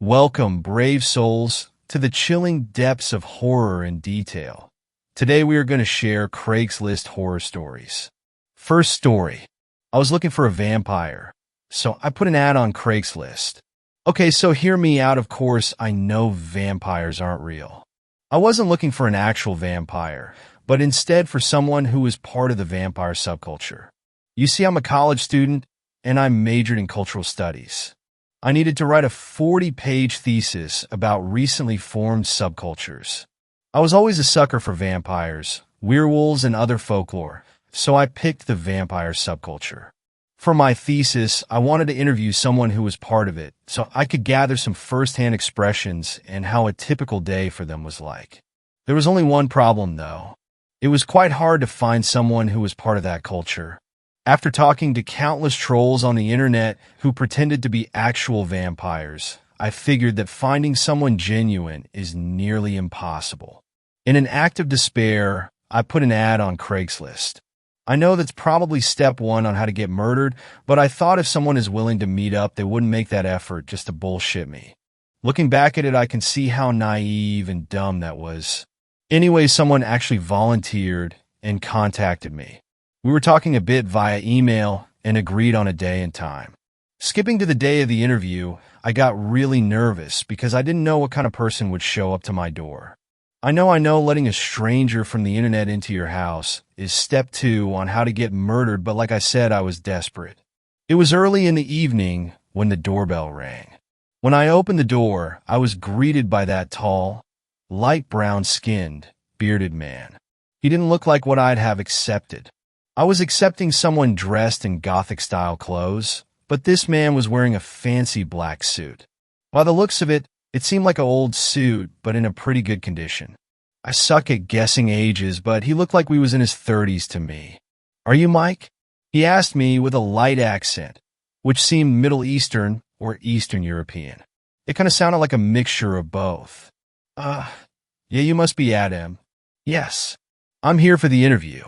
Welcome, brave souls, to the chilling depths of horror and detail. Today we are going to share Craigslist horror stories. First story. I was looking for a vampire, so I put an ad on Craigslist. Okay, so hear me out. Of course, I know vampires aren't real. I wasn't looking for an actual vampire, but instead for someone who is part of the vampire subculture. You see, I'm a college student, and I majored in cultural studies. I needed to write a 40-page thesis about recently formed subcultures. I was always a sucker for vampires, werewolves, and other folklore, so I picked the vampire subculture. For my thesis, I wanted to interview someone who was part of it, so I could gather some first-hand expressions and how a typical day for them was like. There was only one problem, though. It was quite hard to find someone who was part of that culture. After talking to countless trolls on the internet who pretended to be actual vampires, I figured that finding someone genuine is nearly impossible. In an act of despair, I put an ad on Craigslist. I know that's probably step one on how to get murdered, but I thought if someone is willing to meet up, they wouldn't make that effort just to bullshit me. Looking back at it, I can see how naive and dumb that was. Anyway, someone actually volunteered and contacted me. We were talking a bit via email and agreed on a day and time. Skipping to the day of the interview, I got really nervous because I didn't know what kind of person would show up to my door. I know letting a stranger from the internet into your house is step two on how to get murdered, but like I said, I was desperate. It was early in the evening when the doorbell rang. When I opened the door, I was greeted by that tall, light brown-skinned, bearded man. He didn't look like what I'd have accepted. I was accepting someone dressed in Gothic-style clothes, but this man was wearing a fancy black suit. By the looks of it, it seemed like an old suit, but in a pretty good condition. I suck at guessing ages, but he looked like we was in his 30s to me. "Are you Mike?" he asked me with a light accent, which seemed Middle Eastern or Eastern European. It kind of sounded like a mixture of both. Yeah, you must be Adam." "Yes, I'm here for the interview.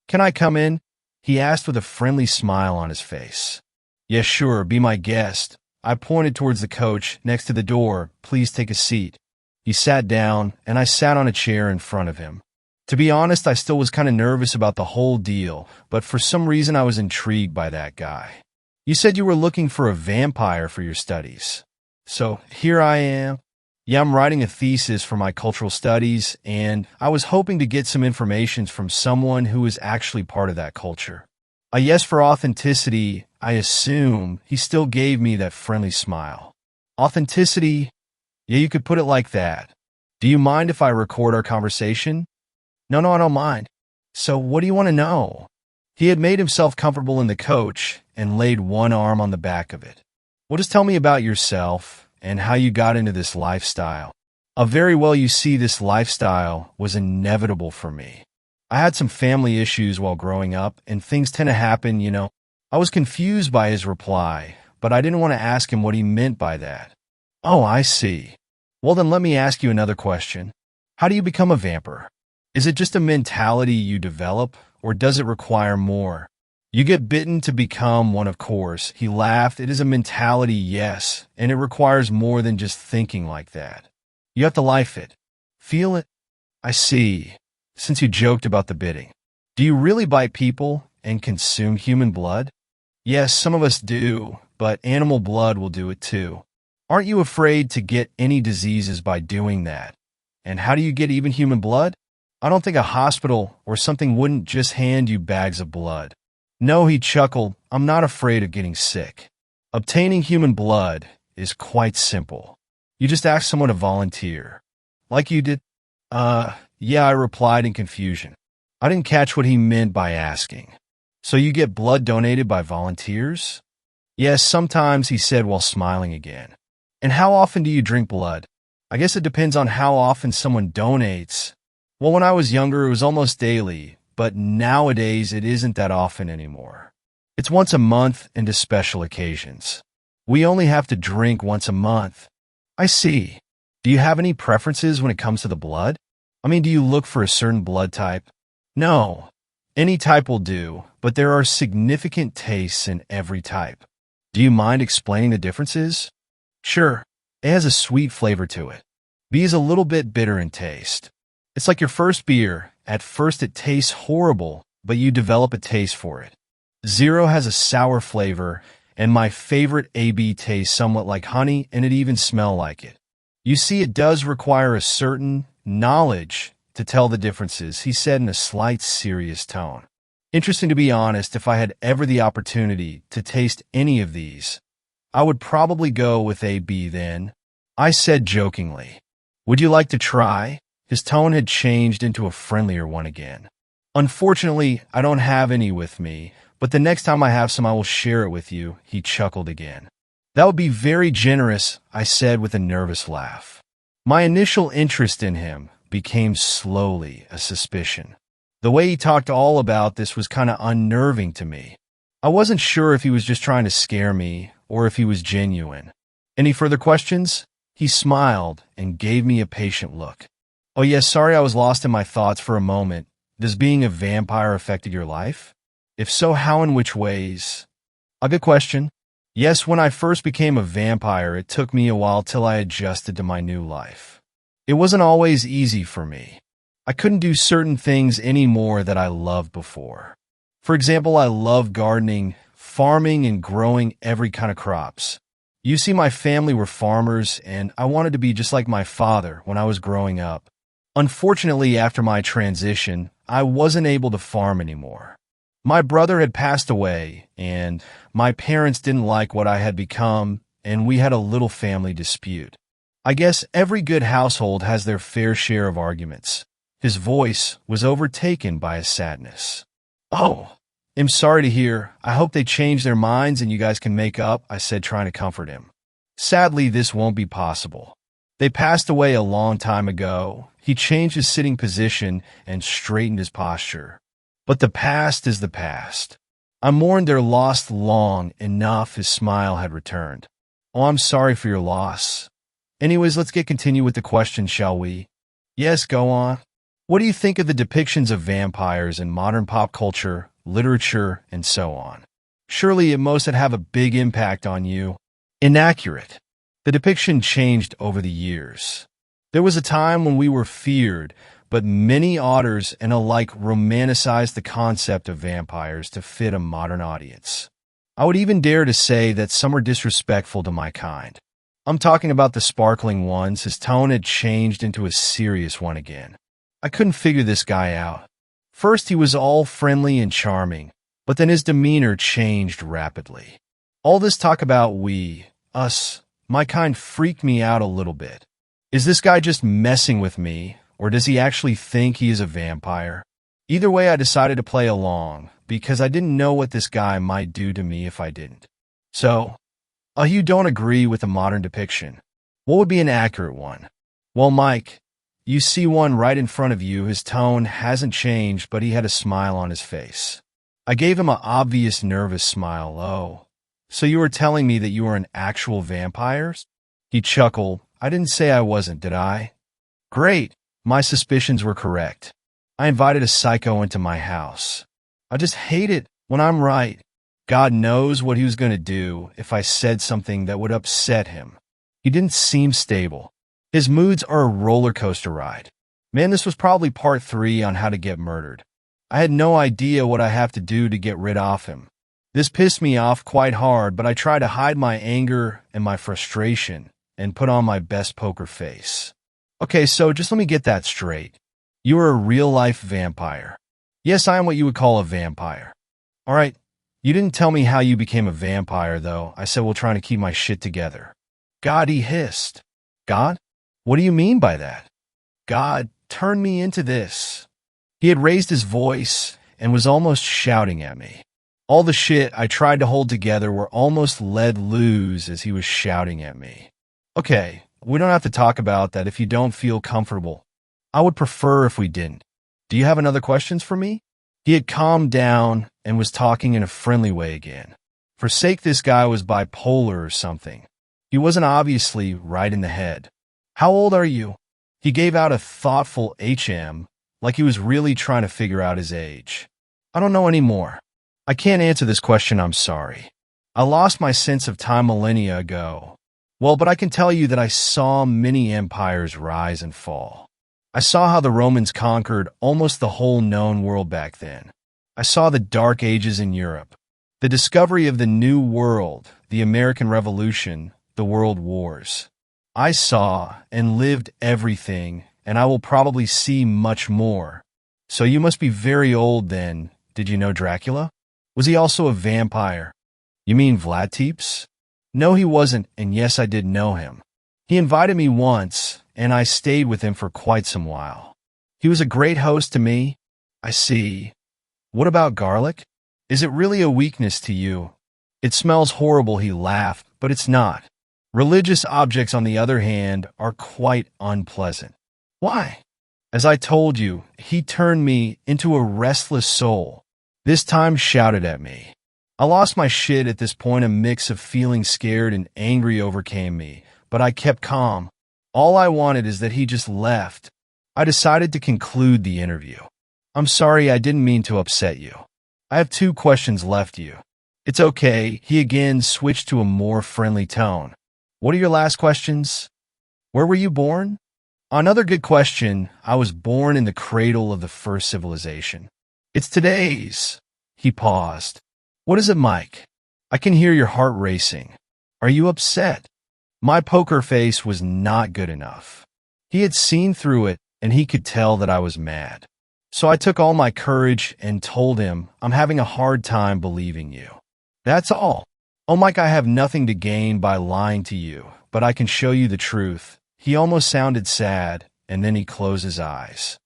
Can I come in?" he asked with a friendly smile on his face. "Yes, sure, be my guest." I pointed towards the coach next to the door. "Please take a seat." He sat down, and I sat on a chair in front of him. To be honest, I still was kind of nervous about the whole deal, but for some reason I was intrigued by that guy. "You said you were looking for a vampire for your studies. So here I am. Yeah, I'm writing a thesis for my cultural studies, and I was hoping to get some information from someone who is actually part of that culture." A yes for authenticity, I assume. He still gave me that friendly smile. "Authenticity? Yeah, you could put it like that. Do you mind if I record our conversation?" No, I don't mind. "So what do you want to know?" He had made himself comfortable in the coach and laid one arm on the back of it. "Well, just tell me about yourself and how you got into this lifestyle." Very well, you see, this lifestyle was inevitable for me. I had some family issues while growing up, and things tend to happen, you know. I was confused by his reply, but I didn't want to ask him what he meant by that. "Oh, I see. Well, then let me ask you another question. How do you become a vampire? Is it just a mentality you develop, or does it require more?" "You get bitten to become one, of course." He laughed. "It is a mentality, yes, and it requires more than just thinking like that. You have to life it. Feel it." "I see. Since you joked about the biting, do you really bite people and consume human blood?" "Yes, some of us do, but animal blood will do it too." "Aren't you afraid to get any diseases by doing that? And how do you get even human blood?" "I don't think a hospital or something wouldn't just hand you bags of blood." "No," he chuckled. "I'm not afraid of getting sick. Obtaining human blood is quite simple. You just ask someone to volunteer." "Like you did?" Yeah, I replied in confusion. I didn't catch what he meant by asking. "So you get blood donated by volunteers?" "Yes, sometimes," he said while smiling again. "And how often do you drink blood?" "I guess it depends on how often someone donates." "Well, when I was younger, it was almost daily, but nowadays it isn't that often anymore. It's once a month and to special occasions. We only have to drink once a month." "I see. Do you have any preferences when it comes to the blood? I mean, do you look for a certain blood type?" "No. Any type will do, but there are significant tastes in every type." "Do you mind explaining the differences?" "Sure. It has a sweet flavor to it. B is a little bit bitter in taste. It's like your first beer. At first it tastes horrible, but you develop a taste for it. 0 has a sour flavor, and my favorite AB tastes somewhat like honey, and it even smells like it. You see, it does require a certain knowledge to tell the differences, he said in a slight serious tone. Interesting, to be honest. If I had ever the opportunity to taste any of these, I would probably go with AB then, I said jokingly. Would you like to try? His tone had changed into a friendlier one again. Unfortunately, I don't have any with me, but the next time I have some I will share it with you, he chuckled again. That would be very generous, I said with a nervous laugh. My initial interest in him became slowly a suspicion. The way he talked all about this was kind of unnerving to me. I wasn't sure if he was just trying to scare me or if he was genuine. Any further questions? He smiled and gave me a patient look. Oh yes, sorry, I was lost in my thoughts for a moment. Does being a vampire affected your life? If so, how and which ways? A good question. Yes, when I first became a vampire, it took me a while till I adjusted to my new life. It wasn't always easy for me. I couldn't do certain things anymore that I loved before. For example, I love gardening, farming, and growing every kind of crops. You see, my family were farmers, and I wanted to be just like my father when I was growing up. Unfortunately, after my transition, I wasn't able to farm anymore. My brother had passed away, and my parents didn't like what I had become, and we had a little family dispute. I guess every good household has their fair share of arguments. His voice was overtaken by a sadness. Oh, I'm sorry to hear. I hope they change their minds and you guys can make up, I said, trying to comfort him. Sadly, this won't be possible. They passed away a long time ago. He changed his sitting position and straightened his posture. But the past is the past. I mourned their loss long enough. His smile had returned. Oh, I'm sorry for your loss. Anyways, let's continue with the question, shall we? Yes, go on. What do you think of the depictions of vampires in modern pop culture, literature, and so on? Surely it must have a big impact on you. Inaccurate. The depiction changed over the years. There was a time when we were feared, but many authors and alike romanticized the concept of vampires to fit a modern audience. I would even dare to say that some are disrespectful to my kind. I'm talking about the sparkling ones. His tone had changed into a serious one again. I couldn't figure this guy out. First, he was all friendly and charming, but then his demeanor changed rapidly. All this talk about we, us, my kind freaked me out a little bit. Is this guy just messing with me, or does he actually think he is a vampire? Either way, I decided to play along, because I didn't know what this guy might do to me if I didn't. So, you don't agree with the modern depiction. What would be an accurate one? Well, Mike, you see one right in front of you. His tone hasn't changed, but he had a smile on his face. I gave him an obvious nervous smile. Oh, so you were telling me that you were an actual vampire? He chuckled. I didn't say I wasn't, did I? Great. My suspicions were correct. I invited a psycho into my house. I just hate it when I'm right. God knows what he was going to do if I said something that would upset him. He didn't seem stable. His moods are a roller coaster ride. Man, this was probably part 3 on how to get murdered. I had no idea what I have to do to get rid of him. This pissed me off quite hard, but I tried to hide my anger and my frustration and put on my best poker face. Okay, so just let me get that straight. You are a real-life vampire. Yes, I am what you would call a vampire. All right, you didn't tell me how you became a vampire, though. I said, well, trying to keep my shit together. God, he hissed. God? What do you mean by that? God turned me into this. He had raised his voice and was almost shouting at me. All the shit I tried to hold together were almost let loose as he was shouting at me. Okay, we don't have to talk about that if you don't feel comfortable. I would prefer if we didn't. Do you have another questions for me? He had calmed down and was talking in a friendly way again. For sake, this guy was bipolar or something. He wasn't obviously right in the head. How old are you? He gave out a thoughtful HM, like he was really trying to figure out his age. I don't know anymore. I can't answer this question, I'm sorry. I lost my sense of time millennia ago. Well, but I can tell you that I saw many empires rise and fall. I saw how the Romans conquered almost the whole known world back then. I saw the Dark Ages in Europe, the discovery of the New World, the American Revolution, the World Wars. I saw and lived everything, and I will probably see much more. So you must be very old then. Did you know Dracula? Was he also a vampire? You mean Vlad Tepes? No, he wasn't, and yes, I did know him. He invited me once, and I stayed with him for quite some while. He was a great host to me. I see. What about garlic? Is it really a weakness to you? It smells horrible, he laughed, but it's not. Religious objects, on the other hand, are quite unpleasant. Why? As I told you, he turned me into a restless soul. This time shouted at me. I lost my shit at this point. A mix of feeling scared and angry overcame me, but I kept calm. All I wanted is that he just left. I decided to conclude the interview. I'm sorry, I didn't mean to upset you. I have 2 questions left you. It's okay, he again switched to a more friendly tone. What are your last questions? Where were you born? Another good question. I was born in the cradle of the first civilization. It's today's. He paused. What is it, Mike? I can hear your heart racing. Are you upset? My poker face was not good enough. He had seen through it, and he could tell that I was mad. So I took all my courage and told him, I'm having a hard time believing you. That's all. Oh, Mike, I have nothing to gain by lying to you, but I can show you the truth. He almost sounded sad, and then he closed his eyes.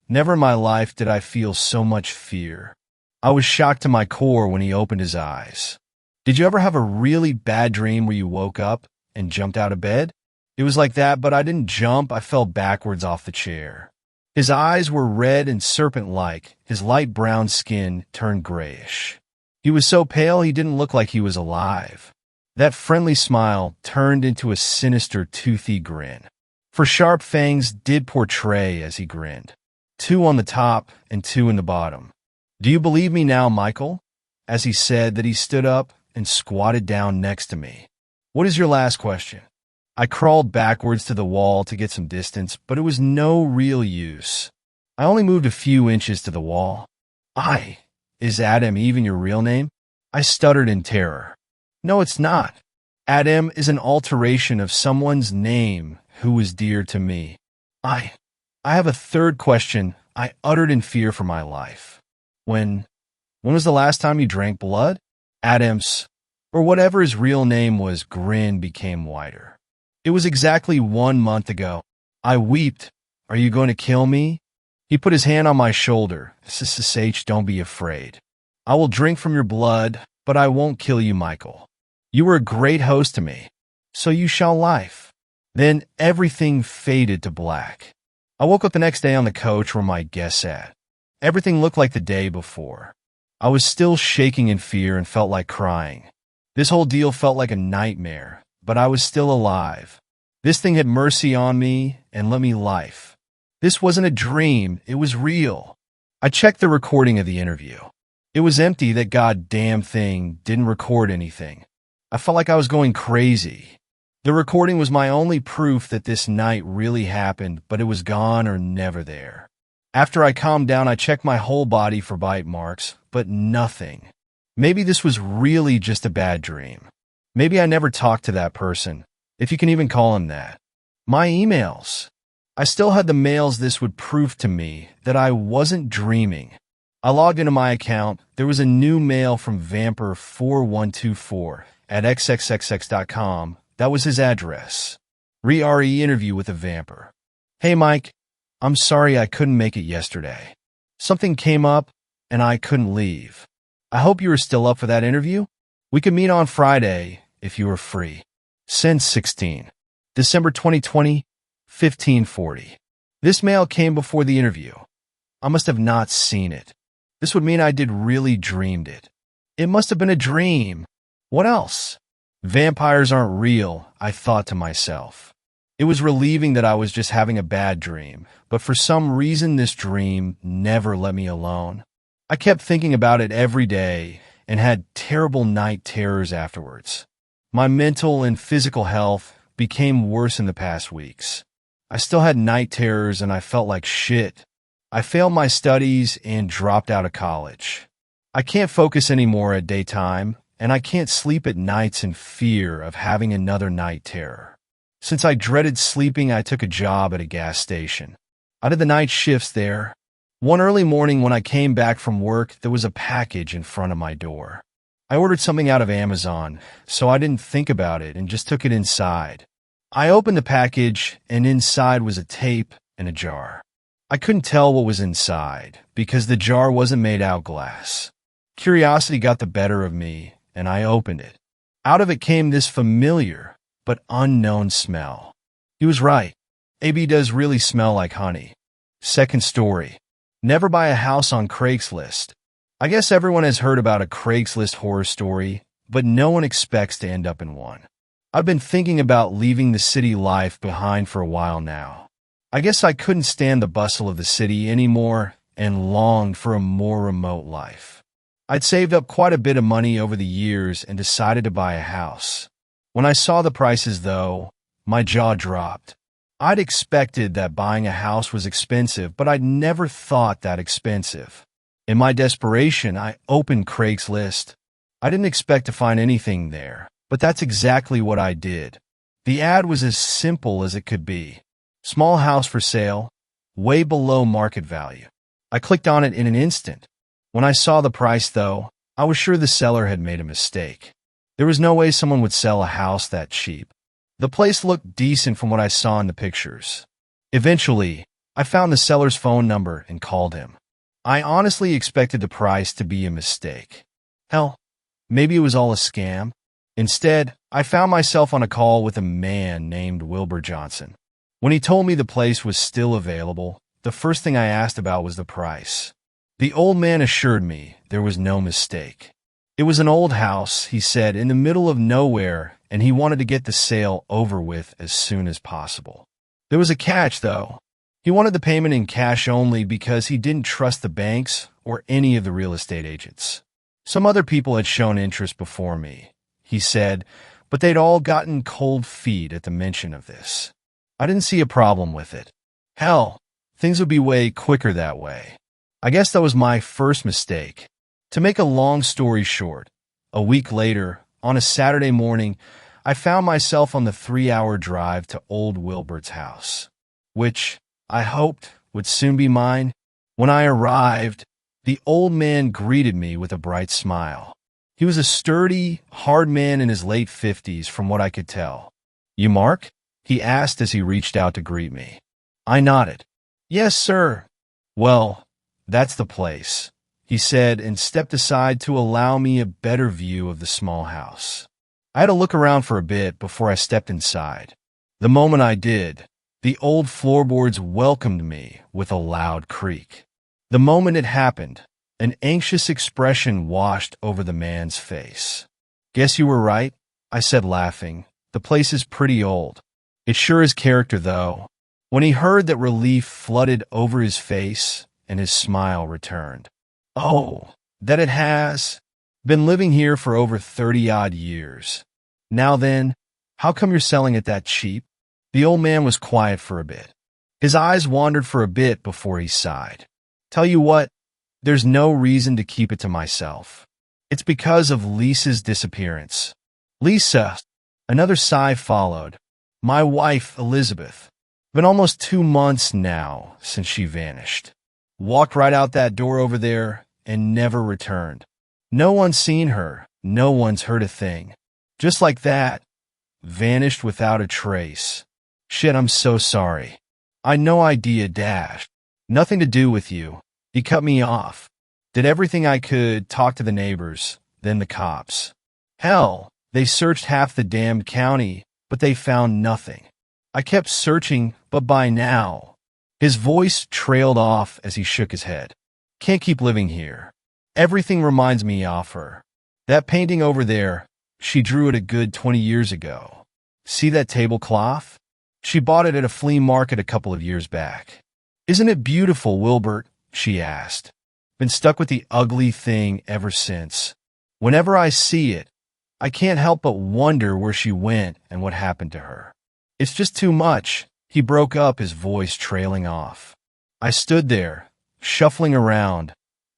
Never in my life did I feel so much fear. I was shocked to my core when he opened his eyes. Did you ever have a really bad dream where you woke up and jumped out of bed? It was like that, but I didn't jump. I fell backwards off the chair. His eyes were red and serpent-like. His light brown skin turned grayish. He was so pale he didn't look like he was alive. That friendly smile turned into a sinister, toothy grin. For sharp fangs did portray as he grinned. 2 on the top and 2 in the bottom. Do you believe me now, Michael? As he said that, he stood up and squatted down next to me. What is your last question? I crawled backwards to the wall to get some distance, but it was no real use. I only moved a few inches to the wall. Is Adam even your real name? I stuttered in terror. No, it's not. Adam is an alteration of someone's name who was dear to me. I have a 3rd question, I uttered in fear for my life. When was the last time you drank blood? Adam's, or whatever his real name was, grin became wider. It was exactly 1 month ago. I wept. Are you going to kill me? He put his hand on my shoulder. SSH, don't be afraid. I will drink from your blood, but I won't kill you, Michael. You were a great host to me, so you shall life. Then everything faded to black. I woke up the next day on the couch where my guest sat. Everything looked like the day before. I was still shaking in fear and felt like crying. This whole deal felt like a nightmare, but I was still alive. This thing had mercy on me and let me life. This wasn't a dream, it was real. I checked the recording of the interview. It was empty. That goddamn thing didn't record anything. I felt like I was going crazy. The recording was my only proof that this night really happened, but it was gone or never there. After I calmed down, I checked my whole body for bite marks, but nothing. Maybe this was really just a bad dream. Maybe I never talked to that person, if you can even call him that. My emails. I still had the mails. This would prove to me that I wasn't dreaming. I logged into my account. There was a new mail from Vamper4124@xxxx.com. That was his address. Re interview with a Vamper. Hey, Mike. I'm sorry I couldn't make it yesterday. Something came up, and I couldn't leave. I hope you are still up for that interview. We could meet on Friday, if you are free. Send 16. December 2020, 1540. This mail came before the interview. I must have not seen it. This would mean I did really dreamed it. It must have been a dream. What else? Vampires aren't real, I thought to myself. It was relieving that I was just having a bad dream, but for some reason this dream never let me alone. I kept thinking about it every day and had terrible night terrors afterwards. My mental and physical health became worse in the past weeks. I still had night terrors and I felt like shit. I failed my studies and dropped out of college. I can't focus anymore at daytime, and I can't sleep at nights in fear of having another night terror. Since I dreaded sleeping, I took a job at a gas station. I did the night shifts there. One early morning when I came back from work, there was a package in front of my door. I ordered something out of Amazon, so I didn't think about it and just took it inside. I opened the package, and inside was a tape and a jar. I couldn't tell what was inside because the jar wasn't made out of glass. Curiosity got the better of me, and I opened it. Out of it came this familiar but unknown smell. He was right. AB does really smell like honey. Second story. Never buy a house on Craigslist. I guess everyone has heard about a Craigslist horror story, but no one expects to end up in one. I've been thinking about leaving the city life behind for a while now. I guess I couldn't stand the bustle of the city anymore and longed for a more remote life. I'd saved up quite a bit of money over the years and decided to buy a house. When I saw the prices, though, my jaw dropped. I'd expected that buying a house was expensive, but I'd never thought that expensive. In my desperation, I opened Craigslist. I didn't expect to find anything there, but that's exactly what I did. The ad was as simple as it could be. Small house for sale, way below market value. I clicked on it in an instant. When I saw the price, though, I was sure the seller had made a mistake. There was no way someone would sell a house that cheap. The place looked decent from what I saw in the pictures. Eventually, I found the seller's phone number and called him. I honestly expected the price to be a mistake. Hell, maybe it was all a scam. Instead, I found myself on a call with a man named Wilbur Johnson. When he told me the place was still available, the first thing I asked about was the price. The old man assured me there was no mistake. It was an old house, he said, in the middle of nowhere, and he wanted to get the sale over with as soon as possible. There was a catch, though. He wanted the payment in cash only because he didn't trust the banks or any of the real estate agents. Some other people had shown interest before me, he said, but they'd all gotten cold feet at the mention of this. I didn't see a problem with it. Hell, things would be way quicker that way. I guess that was my first mistake. To make a long story short, a week later, on a Saturday morning, I found myself on the 3-hour drive to old Wilbert's house, which I hoped would soon be mine. When I arrived, the old man greeted me with a bright smile. He was a sturdy, hard man in his late 50s from what I could tell. "You Mark?" he asked as he reached out to greet me. I nodded. "Yes, sir." "Well, that's the place," he said and stepped aside to allow me a better view of the small house. I had to look around for a bit before I stepped inside. The moment I did, the old floorboards welcomed me with a loud creak. The moment it happened, an anxious expression washed over the man's face. "Guess you were right," I said, laughing. "The place is pretty old. It sure is character, though." When he heard that, relief flooded over his face and his smile returned. "Oh, that it has? Been living here for over 30-odd years. Now then, how come you're selling it that cheap?" The old man was quiet for a bit. His eyes wandered for a bit before he sighed. "Tell you what, there's no reason to keep it to myself. It's because of Lisa's disappearance." "Lisa?" Another sigh followed. "My wife, Elizabeth. Been almost 2 months now since she vanished. Walked right out that door over there and never returned. No one's seen her. No one's heard a thing. Just like that. Vanished without a trace. Shit, I'm so sorry. I no idea, dash. Nothing to do with you." He cut me off. Did everything I could, talk to the neighbors, then the cops. Hell, they searched half the damned county, but they found nothing. I kept searching, but by now... His voice trailed off as he shook his head. "Can't keep living here. Everything reminds me of her. That painting over there, she drew it a good 20 years ago. See that tablecloth? She bought it at a flea market a couple of years back. Isn't it beautiful, Wilbert?" she asked. Been stuck with the ugly thing ever since. Whenever I see it, I can't help but wonder where she went and what happened to her. It's just too much. He broke up, his voice trailing off. I stood there, shuffling around,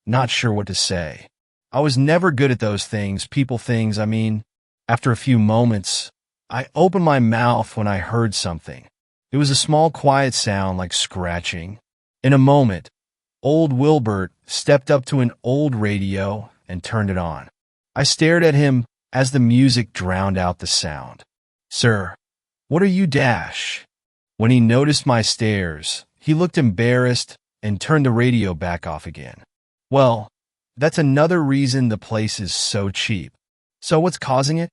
not sure what to say. I was never good at those things, people things, I mean. After a few moments, I opened my mouth when I heard something. It was a small, quiet sound like scratching. In a moment, old Wilbert stepped up to an old radio and turned it on. I stared at him as the music drowned out the sound. "Sir, what are you dash?" When he noticed my stares, he looked embarrassed and turned the radio back off again. "Well, that's another reason the place is so cheap. So what's causing it?"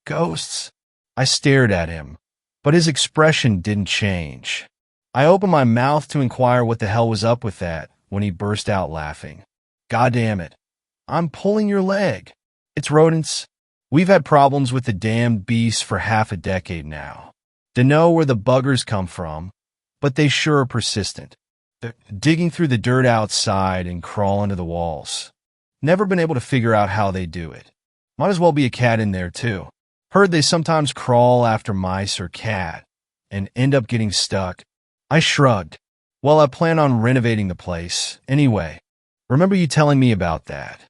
"Ghosts." I stared at him, but his expression didn't change. I opened my mouth to inquire what the hell was up with that when he burst out laughing. "God damn it. I'm pulling your leg. It's rodents. We've had problems with the damned beasts for half a decade now. Dunno where the buggers come from, but they sure are persistent. They're digging through the dirt outside and crawl into the walls. Never been able to figure out how they do it. Might as well be a cat in there, too. Heard they sometimes crawl after mice or cat and end up getting stuck." I shrugged. "Well, I plan on renovating the place. Anyway, remember you telling me about that?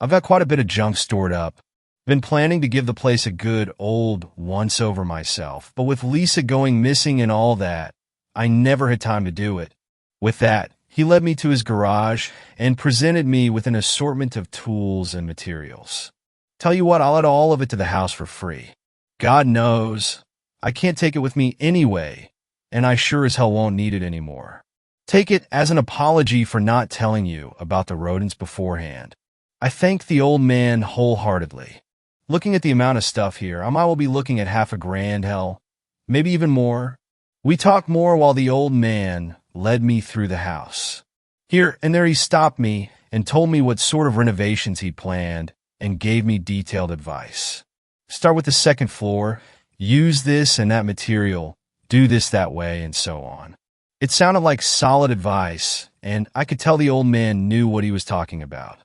I've got quite a bit of junk stored up. Been planning to give the place a good old once-over myself, but with Lisa going missing and all that, I never had time to do it." With that, he led me to his garage and presented me with an assortment of tools and materials. "Tell you what, I'll add all of it to the house for free. God knows, I can't take it with me anyway, and I sure as hell won't need it anymore. Take it as an apology for not telling you about the rodents beforehand." I thanked the old man wholeheartedly. Looking at the amount of stuff here, I might well be looking at $500, hell, maybe even more. We talked more while the old man led me through the house. Here and there he stopped me and told me what sort of renovations he'd planned and gave me detailed advice. "Start with the second floor, use this and that material, do this that way, and so on." It sounded like solid advice, and I could tell the old man knew what he was talking about.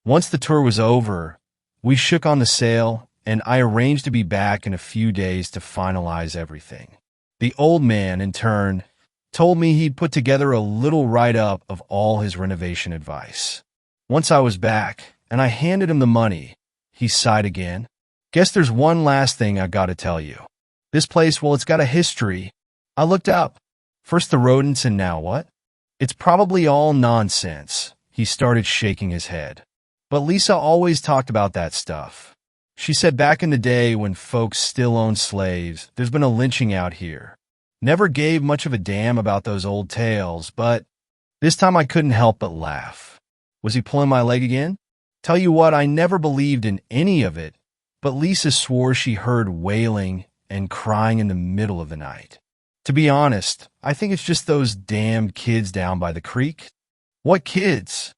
Once the tour was over, we shook on the sale, and I arranged to be back in a few days to finalize everything. The old man, in turn, told me he'd put together a little write-up of all his renovation advice. Once I was back, and I handed him the money, he sighed again. "Guess there's one last thing I gotta tell you. This place, well, it's got a history." I looked up. First the rodents and now what? "It's probably all nonsense." He started shaking his head. "But Lisa always talked about that stuff. She said back in the day when folks still owned slaves, there's been a lynching out here. Never gave much of a damn about those old tales, but this time I couldn't help but laugh." Was he pulling my leg again? Tell you what, I never believed in any of it, but Lisa swore she heard wailing and crying in the middle of the night. To be honest, I think it's just those damned kids down by the creek. "What kids?"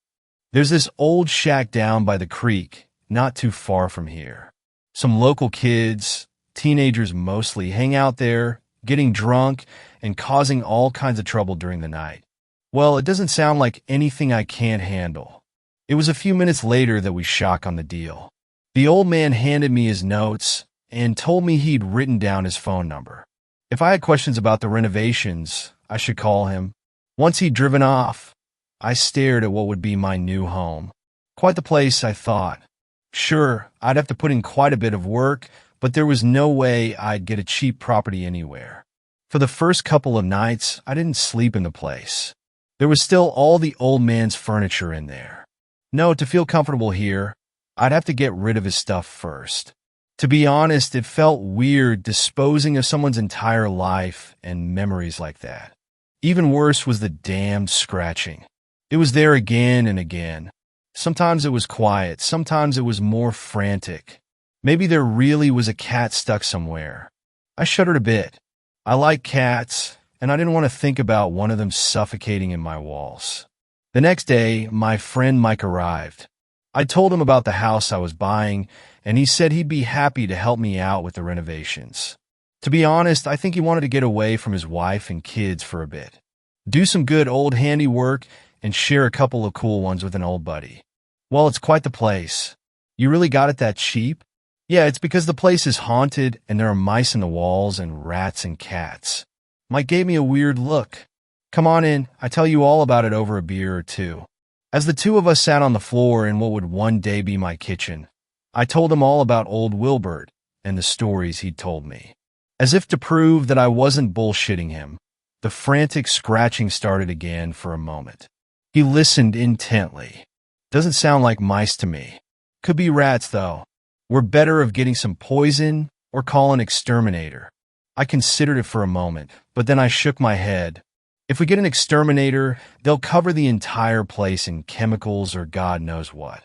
"There's this old shack down by the creek, not too far from here. Some local kids, teenagers mostly, hang out there, getting drunk and causing all kinds of trouble during the night. Well, it doesn't sound like anything I can't handle." It was a few minutes later that we shock on the deal. The old man handed me his notes and told me he'd written down his phone number. If I had questions about the renovations, I should call him. Once he'd driven off, I stared at what would be my new home. Quite the place, I thought. Sure, I'd have to put in quite a bit of work, but there was no way I'd get a cheap property anywhere. For the first couple of nights, I didn't sleep in the place. There was still all the old man's furniture in there. No, to feel comfortable here, I'd have to get rid of his stuff first. To be honest, it felt weird disposing of someone's entire life and memories like that. Even worse was the damned scratching. It was there again and again. Sometimes it was quiet, sometimes it was more frantic. Maybe there really was a cat stuck somewhere. I shuddered a bit. I like cats, and I didn't want to think about one of them suffocating in my walls. The next day, my friend Mike arrived. I told him about the house I was buying, and he said he'd be happy to help me out with the renovations. To be honest, I think he wanted to get away from his wife and kids for a bit. Do some good old handiwork and share a couple of cool ones with an old buddy. Well, it's quite the place. You really got it that cheap? Yeah, it's because the place is haunted and there are mice in the walls and rats and cats. Mike gave me a weird look. Come on in, I tell you all about it over a beer or two. As the two of us sat on the floor in what would one day be my kitchen, I told him all about old Wilbert and the stories he'd told me. As if to prove that I wasn't bullshitting him, the frantic scratching started again for a moment. He listened intently. Doesn't sound like mice to me. Could be rats, though. We're better of getting some poison or call an exterminator. I considered it for a moment, but then I shook my head. If we get an exterminator, they'll cover the entire place in chemicals or God knows what.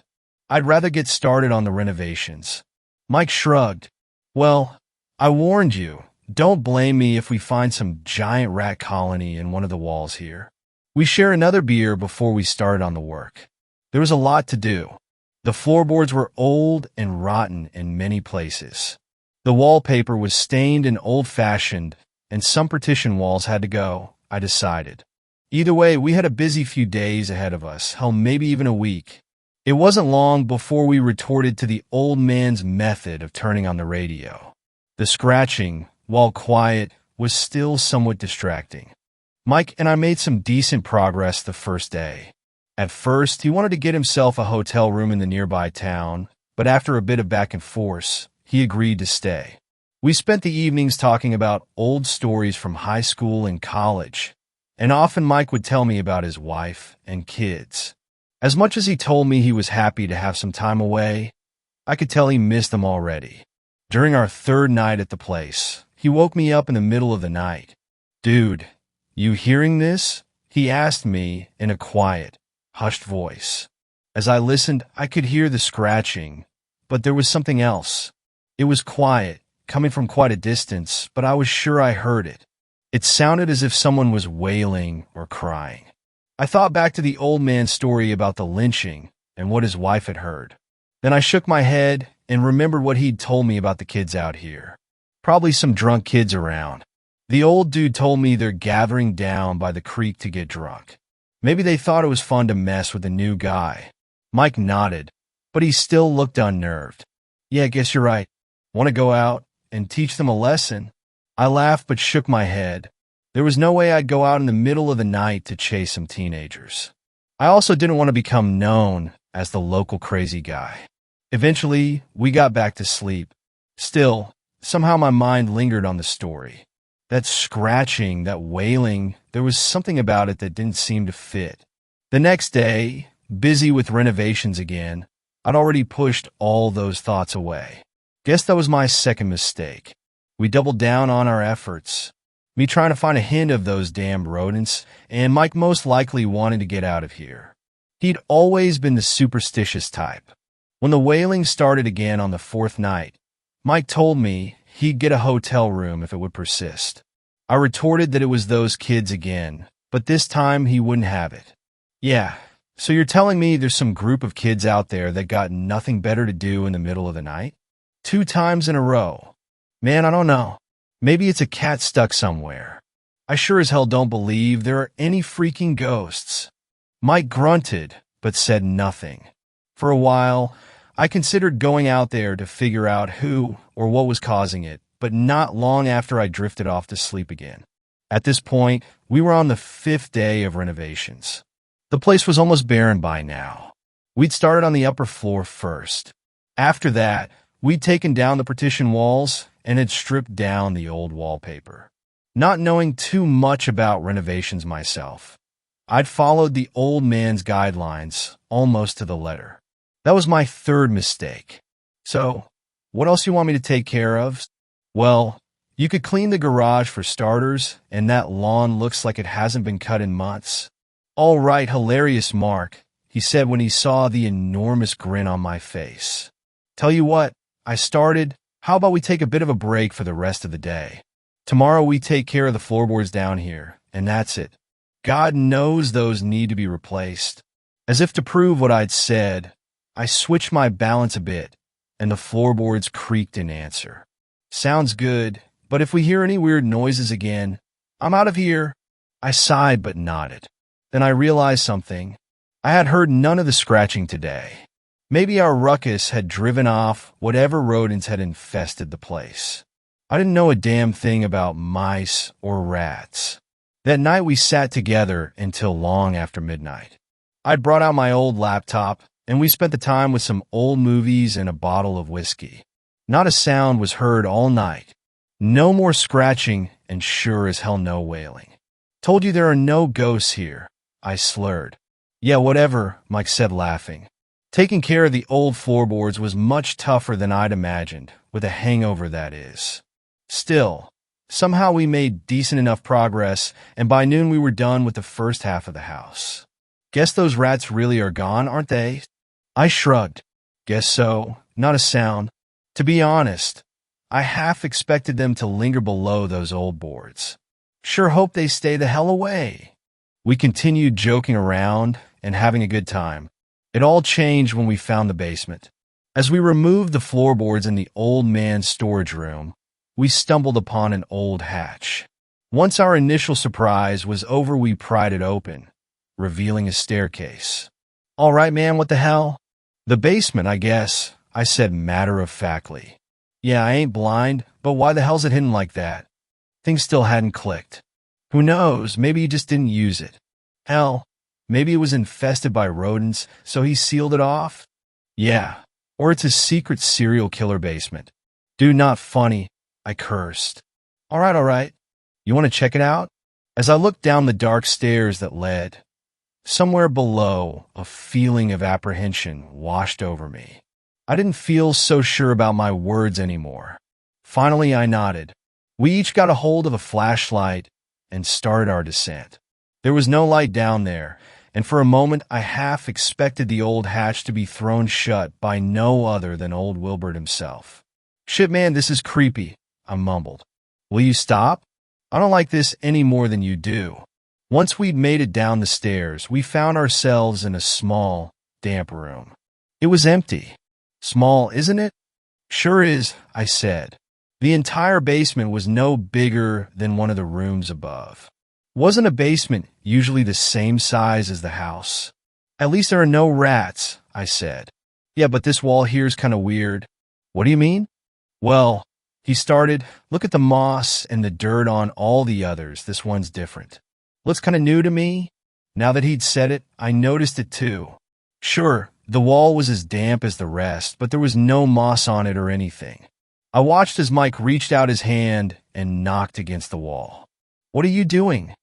I'd rather get started on the renovations. Mike shrugged. Well, I warned you. Don't blame me if we find some giant rat colony in one of the walls here. We share another beer before we started on the work. There was a lot to do. The floorboards were old and rotten in many places. The wallpaper was stained and old-fashioned, and some partition walls had to go, I decided. Either way, we had a busy few days ahead of us, hell, maybe even a week. It wasn't long before we retorted to the old man's method of turning on the radio. The scratching, while quiet, was still somewhat distracting. Mike and I made some decent progress the first day. At first, he wanted to get himself a hotel room in the nearby town, but after a bit of back and forth, he agreed to stay. We spent the evenings talking about old stories from high school and college, and often Mike would tell me about his wife and kids. As much as he told me he was happy to have some time away, I could tell he missed them already. During our third night at the place, he woke me up in the middle of the night. "Dude, you hearing this?" he asked me in a quiet, hushed voice. As I listened, I could hear the scratching, but there was something else. It was quiet, coming from quite a distance, but I was sure I heard it. It sounded as if someone was wailing or crying. I thought back to the old man's story about the lynching and what his wife had heard. Then I shook my head and remembered what he'd told me about the kids out here. Probably some drunk kids around. The old dude told me they're gathering down by the creek to get drunk. Maybe they thought it was fun to mess with a new guy. Mike nodded, but he still looked unnerved. "Yeah, I guess you're right. Want to go out and teach them a lesson?" I laughed but shook my head. There was no way I'd go out in the middle of the night to chase some teenagers. I also didn't want to become known as the local crazy guy. Eventually, we got back to sleep. Still, somehow my mind lingered on the story. That scratching, that wailing, there was something about it that didn't seem to fit. The next day, busy with renovations again, I'd already pushed all those thoughts away. Guess that was my second mistake. We doubled down on our efforts. Me trying to find a hint of those damned rodents, and Mike most likely wanting to get out of here. He'd always been the superstitious type. When the wailing started again on the fourth night, Mike told me he'd get a hotel room if it would persist. I retorted that it was those kids again, but this time he wouldn't have it. "Yeah, so you're telling me there's some group of kids out there that got nothing better to do in the middle of the night? 2 times in a row. Man, I don't know. Maybe it's a cat stuck somewhere. I sure as hell don't believe there are any freaking ghosts." Mike grunted, but said nothing. For a while, I considered going out there to figure out who or what was causing it, but not long after I drifted off to sleep again. At this point, we were on the 5th day of renovations. The place was almost barren by now. We'd started on the upper floor first. After that, we'd taken down the partition walls and had stripped down the old wallpaper. Not knowing too much about renovations myself, I'd followed the old man's guidelines almost to the letter. That was my third mistake. "So, what else you want me to take care of?" "Well, you could clean the garage for starters, and that lawn looks like it hasn't been cut in months." "All right, hilarious Mark," he said when he saw the enormous grin on my face. "Tell you what," I started, "how about we take a bit of a break for the rest of the day? Tomorrow we take care of the floorboards down here, and that's it. God knows those need to be replaced." As if to prove what I'd said, I switched my balance a bit, and the floorboards creaked in answer. "Sounds good, but if we hear any weird noises again, I'm out of here." I sighed but nodded. Then I realized something. I had heard none of the scratching today. Maybe our ruckus had driven off whatever rodents had infested the place. I didn't know a damn thing about mice or rats. That night we sat together until long after midnight. I'd brought out my old laptop, and we spent the time with some old movies and a bottle of whiskey. Not a sound was heard all night. No more scratching, and sure as hell no wailing. Told you there are no ghosts here, I slurred. Yeah, whatever, Mike said, laughing. Taking care of the old floorboards was much tougher than I'd imagined, with a hangover that is. Still, somehow we made decent enough progress, and by noon we were done with the first half of the house. Guess those rats really are gone, aren't they? I shrugged. Guess so. Not a sound. To be honest, I half expected them to linger below those old boards. Sure hope they stay the hell away. We continued joking around and having a good time. It all changed when we found the basement. As we removed the floorboards in the old man's storage room, we stumbled upon an old hatch. Once our initial surprise was over, we pried it open, revealing a staircase. All right, man, what the hell? The basement, I guess, I said matter-of-factly. Yeah, I ain't blind, but why the hell's it hidden like that? Things still hadn't clicked. Who knows, maybe he just didn't use it. Hell, maybe it was infested by rodents, so he sealed it off? Yeah, or it's a secret serial killer basement. Dude, not funny, I cursed. All right. You want to check it out? As I looked down the dark stairs that led, somewhere below, a feeling of apprehension washed over me. I didn't feel so sure about my words anymore. Finally, I nodded. We each got a hold of a flashlight and started our descent. There was no light down there, and for a moment I half expected the old hatch to be thrown shut by no other than old Wilbert himself. Shit, man, this is creepy, I mumbled. Will you stop? I don't like this any more than you do. Once we'd made it down the stairs, we found ourselves in a small, damp room. It was empty. Small, isn't it? Sure is, I said. The entire basement was no bigger than one of the rooms above. Wasn't a basement usually the same size as the house? At least there are no rats, I said. Yeah, but this wall here's kind of weird. What do you mean? Well, he started, look at the moss and the dirt on all the others. This one's different. Looks kind of new to me. Now that he'd said it, I noticed it too. Sure, the wall was as damp as the rest, but there was no moss on it or anything. I watched as Mike reached out his hand and knocked against the wall. What are you doing?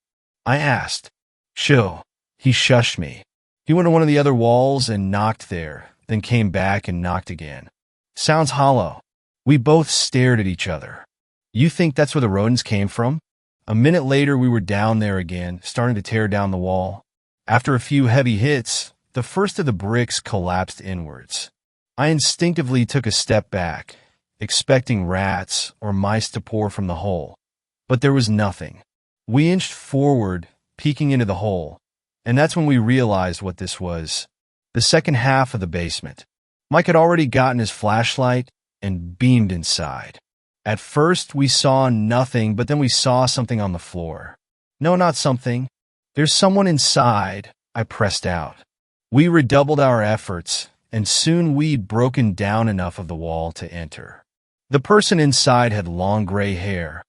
I asked. Chill. He shushed me. He went to one of the other walls and knocked there, then came back and knocked again. Sounds hollow. We both stared at each other. You think that's where the rodents came from? A minute later, we were down there again, starting to tear down the wall. After a few heavy hits, the first of the bricks collapsed inwards. I instinctively took a step back, expecting rats or mice to pour from the hole. But there was nothing. We inched forward, peeking into the hole, and that's when we realized what this was. The second half of the basement. Mike had already gotten his flashlight and beamed inside. At first, we saw nothing, but then we saw something on the floor. No, not something. There's someone inside, I pressed out. We redoubled our efforts, and soon we'd broken down enough of the wall to enter. The person inside had long gray hair,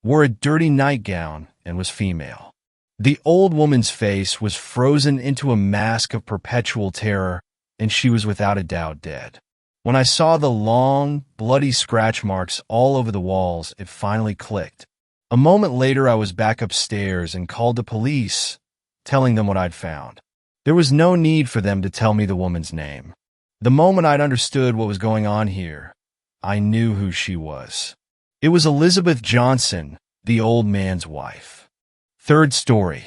wore a dirty nightgown, and was female. The old woman's face was frozen into a mask of perpetual terror, and she was without a doubt dead. When I saw the long, bloody scratch marks all over the walls, it finally clicked. A moment later, I was back upstairs and called the police, telling them what I'd found. There was no need for them to tell me the woman's name. The moment I'd understood what was going on here, I knew who she was. It was Elizabeth Johnson, the old man's wife. Third story.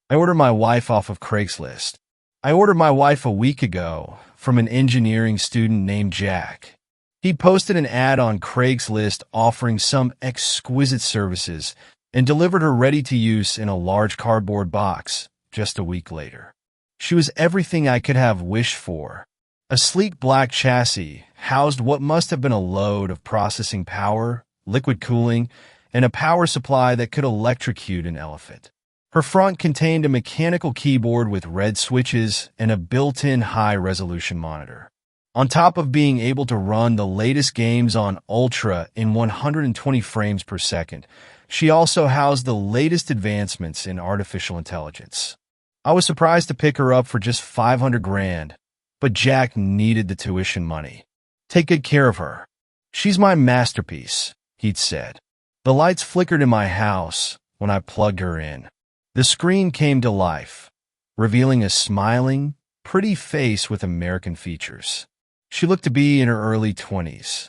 I ordered my wife off of Craigslist. I ordered my wife a week ago from an engineering student named Jack. He posted an ad on Craigslist offering some exquisite services and delivered her ready to use in a large cardboard box just a week later. She was everything I could have wished for. A sleek black chassis housed what must have been a load of processing power, liquid cooling, and a power supply that could electrocute an elephant. Her front contained a mechanical keyboard with red switches and a built-in high-resolution monitor. On top of being able to run the latest games on Ultra in 120 frames per second, she also housed the latest advancements in artificial intelligence. I was surprised to pick her up for just 500 grand, but Jack needed the tuition money. Take good care of her. She's my masterpiece, he'd said. The lights flickered in my house when I plugged her in. The screen came to life, revealing a smiling, pretty face with American features. She looked to be in her early 20s.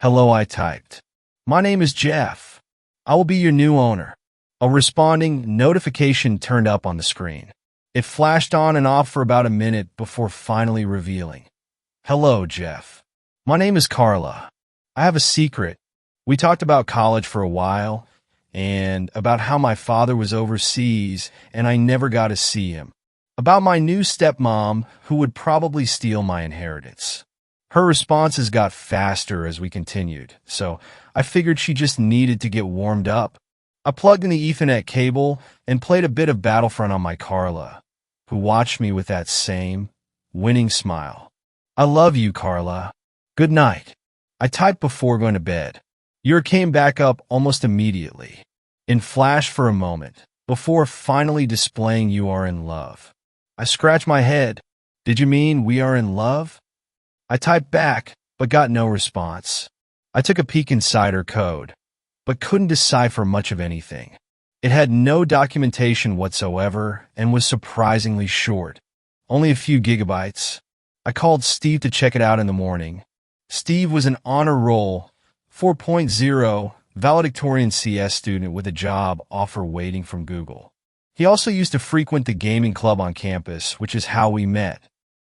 Hello, I typed. My name is Jeff. I will be your new owner. A responding notification turned up on the screen. It flashed on and off for about a minute before finally revealing. Hello, Jeff. My name is Carla. I have a secret. We talked about college for a while and about how my father was overseas and I never got to see him. About my new stepmom who would probably steal my inheritance. Her responses got faster as we continued, so I figured she just needed to get warmed up. I plugged in the Ethernet cable and played a bit of Battlefront on my Carla, who watched me with that same winning smile. I love you, Carla. Good night. I typed before going to bed. Yours came back up almost immediately, in flash for a moment, before finally displaying you are in love. I scratched my head. Did you mean we are in love? I typed back, but got no response. I took a peek inside her code, but couldn't decipher much of anything. It had no documentation whatsoever and was surprisingly short, only a few gigabytes. I called Steve to check it out in the morning. Steve was an honor roll, 4.0, valedictorian CS student with a job offer waiting from Google. He also used to frequent the gaming club on campus, which is how we met.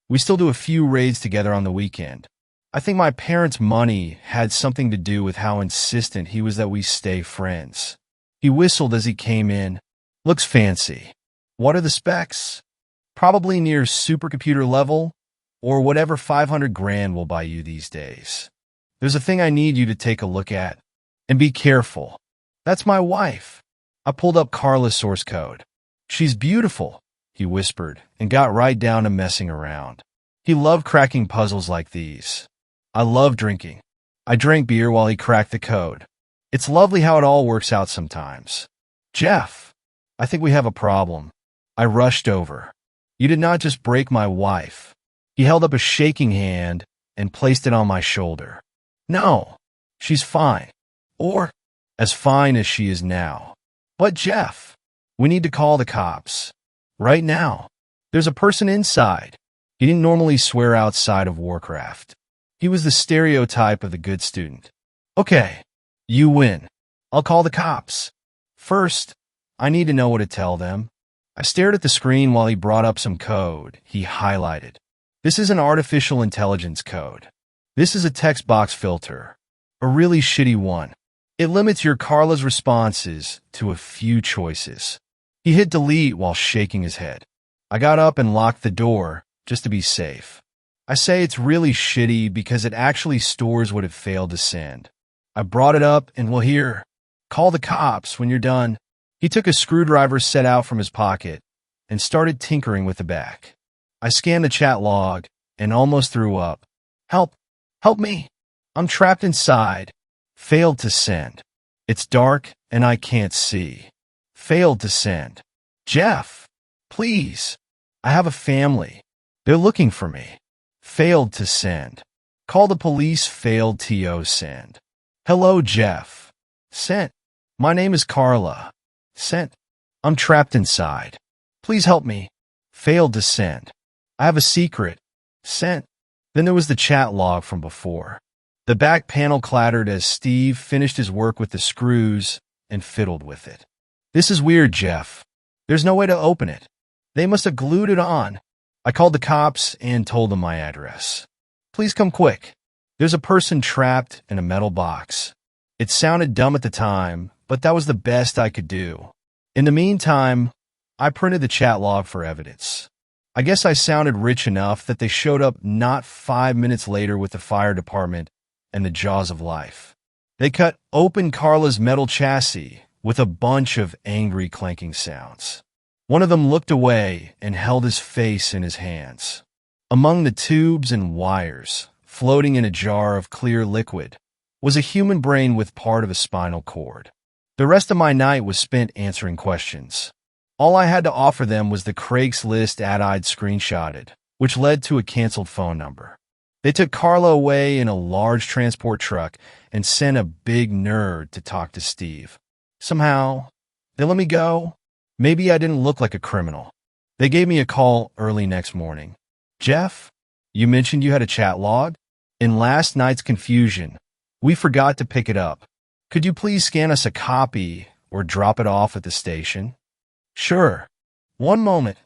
We still do a few raids together on the weekend. I think my parents' money had something to do with how insistent he was that we stay friends. He whistled as he came in. Looks fancy. What are the specs? Probably near supercomputer level, or whatever 500 grand will buy you these days. There's a thing I need you to take a look at. And be careful. That's my wife. I pulled up Carla's source code. She's beautiful, he whispered, and got right down to messing around. He loved cracking puzzles like these. I love drinking. I drank beer while he cracked the code. It's lovely how it all works out sometimes. Jeff, I think we have a problem. I rushed over. You did not just break my wife. He held up a shaking hand and placed it on my shoulder. No, she's fine. Or as fine as she is now. But Jeff, we need to call the cops. Right now. There's a person inside. He didn't normally swear outside of Warcraft. He was the stereotype of the good student. Okay, you win. I'll call the cops. First, I need to know what to tell them. I stared at the screen while he brought up some code he highlighted. This is an artificial intelligence code. This is a text box filter. A really shitty one. It limits your Carla's responses to a few choices. He hit delete while shaking his head. I got up and locked the door, just to be safe. I say it's really shitty because it actually stores what it failed to send. I brought it up and well here, call the cops when you're done. He took a screwdriver set out from his pocket and started tinkering with the back. I scanned the chat log and almost threw up. Help! Help me! I'm trapped inside. Failed to send. It's dark and I can't see. Failed to send. Jeff, please. I have a family. They're looking for me. Failed to send. Call the police. Failed to send. Hello, Jeff. Sent. My name is Carla. Sent. I'm trapped inside. Please help me. Failed to send. I have a secret. Sent. Then there was the chat log from before. The back panel clattered as Steve finished his work with the screws and fiddled with it. This is weird, Jeff. There's no way to open it. They must have glued it on. I called the cops and told them my address. Please come quick. There's a person trapped in a metal box. It sounded dumb at the time, but that was the best I could do. In the meantime, I printed the chat log for evidence. I guess I sounded rich enough that they showed up not 5 minutes later with the fire department and the jaws of life. They cut open Carla's metal chassis with a bunch of angry clanking sounds. One of them looked away and held his face in his hands. Among the tubes and wires, floating in a jar of clear liquid, was a human brain with part of a spinal cord. The rest of my night was spent answering questions. All I had to offer them was the Craigslist ad I'd screenshotted, which led to a canceled phone number. They took Carla away in a large transport truck and sent a big nerd to talk to Steve. Somehow, they let me go. Maybe I didn't look like a criminal. They gave me a call early next morning. Jeff, you mentioned you had a chat log? In last night's confusion, we forgot to pick it up. Could you please scan us a copy or drop it off at the station? Sure. One moment.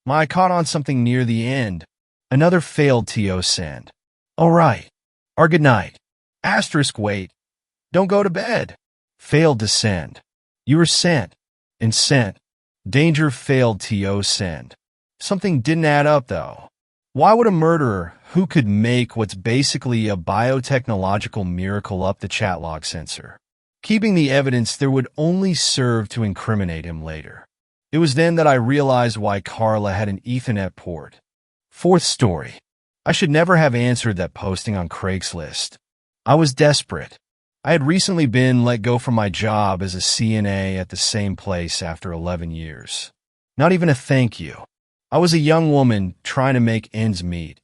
I caught on something near the end. Another failed TO send. All right. Our good night. Asterisk wait. Don't go to bed. Failed to send. You were sent. And sent. Danger failed TO send. Something didn't add up, though. Why would a murderer who could make what's basically a biotechnological miracle up the chat log sensor? Keeping the evidence there would only serve to incriminate him later. It was then that I realized why Carla had an Ethernet port. Fourth story. I should never have answered that posting on Craigslist. I was desperate. I had recently been let go from my job as a CNA at the same place after 11 years. Not even a thank you. I was a young woman trying to make ends meet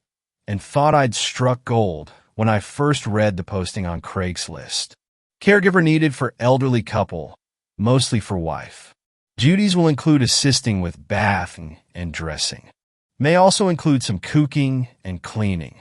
and thought I'd struck gold when I first read the posting on Craigslist. Caregiver needed for elderly couple, mostly for wife. Duties will include assisting with bathing and dressing. May also include some cooking and cleaning.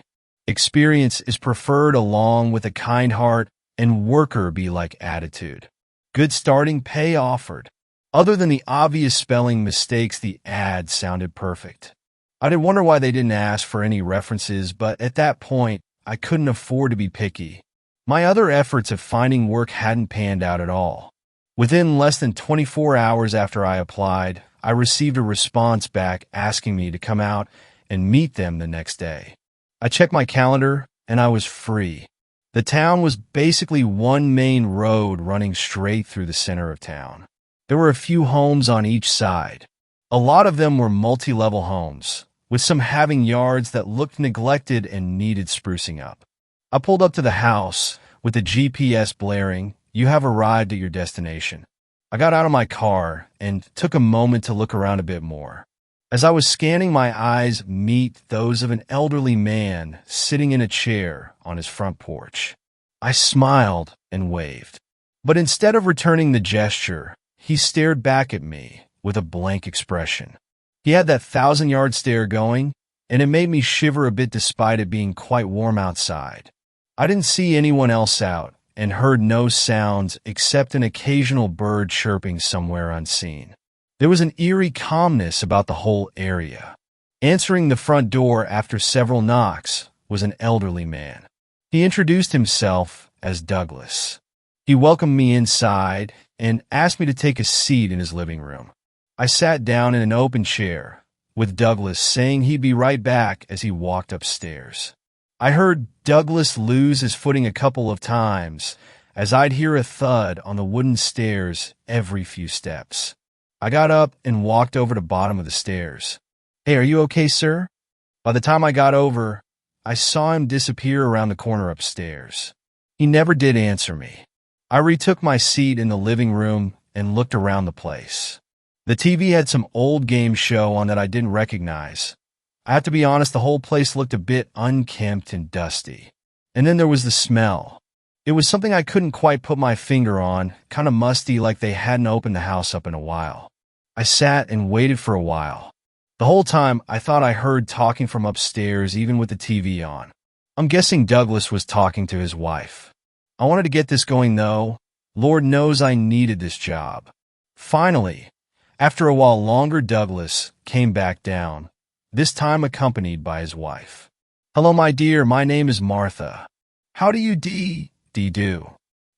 Experience is preferred along with a kind heart and worker-be-like attitude. Good starting pay offered. Other than the obvious spelling mistakes, the ad sounded perfect. I did wonder why they didn't ask for any references, but at that point, I couldn't afford to be picky. My other efforts of finding work hadn't panned out at all. Within less than 24 hours after I applied, I received a response back asking me to come out and meet them the next day. I checked my calendar, and I was free. The town was basically one main road running straight through the center of town. There were a few homes on each side. A lot of them were multi-level homes, with some having yards that looked neglected and needed sprucing up. I pulled up to the house, with the GPS blaring, "You have arrived at your destination." I got out of my car and took a moment to look around a bit more. As I was scanning, my eyes meet those of an elderly man sitting in a chair on his front porch. I smiled and waved. But instead of returning the gesture, he stared back at me with a blank expression. He had that 1,000-yard stare going, and it made me shiver a bit despite it being quite warm outside. I didn't see anyone else out and heard no sounds except an occasional bird chirping somewhere unseen. There was an eerie calmness about the whole area. Answering the front door after several knocks was an elderly man. He introduced himself as Douglas. He welcomed me inside and asked me to take a seat in his living room. I sat down in an open chair, with Douglas saying he'd be right back as he walked upstairs. I heard Douglas lose his footing a couple of times, as I'd hear a thud on the wooden stairs every few steps. I got up and walked over to the bottom of the stairs. "Hey, are you okay, sir?" By the time I got over, I saw him disappear around the corner upstairs. He never did answer me. I retook my seat in the living room and looked around the place. The TV had some old game show on that I didn't recognize. I have to be honest, the whole place looked a bit unkempt and dusty. And then there was the smell. It was something I couldn't quite put my finger on, kind of musty, like they hadn't opened the house up in a while. I sat and waited for a while. The whole time, I thought I heard talking from upstairs, even with the TV on. I'm guessing Douglas was talking to his wife. I wanted to get this going, though. Lord knows I needed this job. Finally, after a while longer, Douglas came back down, this time accompanied by his wife. "Hello, my dear, my name is Martha. How do you do?"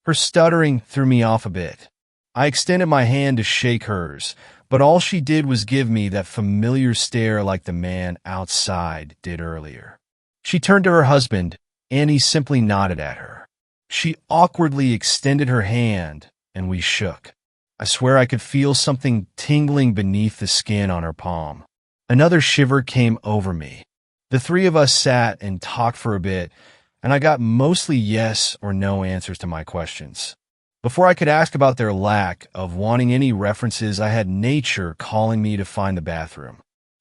Her stuttering threw me off a bit. I extended my hand to shake hers, but all she did was give me that familiar stare like the man outside did earlier. She turned to her husband, and he simply nodded at her. She awkwardly extended her hand, and we shook. I swear I could feel something tingling beneath the skin on her palm. Another shiver came over me. The three of us sat and talked for a bit, and I got mostly yes or no answers to my questions. Before I could ask about their lack of wanting any references, I had nature calling me to find the bathroom.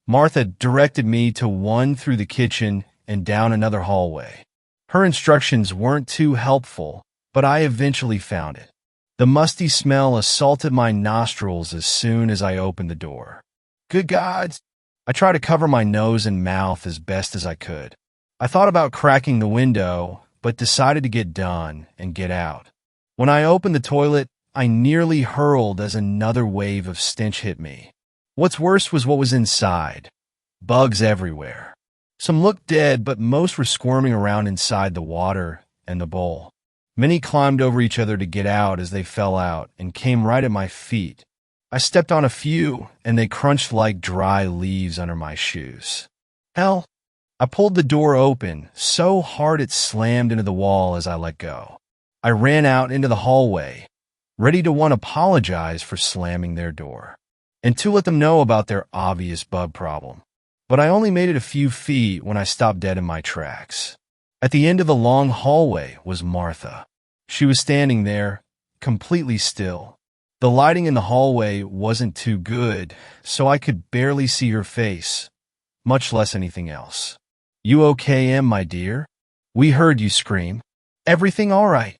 Martha directed me to one through the kitchen and down another hallway. Her instructions weren't too helpful, but I eventually found it. The musty smell assaulted my nostrils as soon as I opened the door. Good God! I tried to cover my nose and mouth as best as I could. I thought about cracking the window, but decided to get done and get out. When I opened the toilet, I nearly hurled as another wave of stench hit me. What's worse was what was inside. Bugs everywhere. Some looked dead, but most were squirming around inside the water and the bowl. Many climbed over each other to get out as they fell out and came right at my feet. I stepped on a few, and they crunched like dry leaves under my shoes. Hell, I pulled the door open so hard it slammed into the wall as I let go. I ran out into the hallway, ready to apologize for slamming their door, and to let them know about their obvious bug problem. But I only made it a few feet when I stopped dead in my tracks. At the end of the long hallway was Martha. She was standing there, completely still. The lighting in the hallway wasn't too good, so I could barely see her face, much less anything else. You okay, Em, my dear? We heard you scream. Everything all right?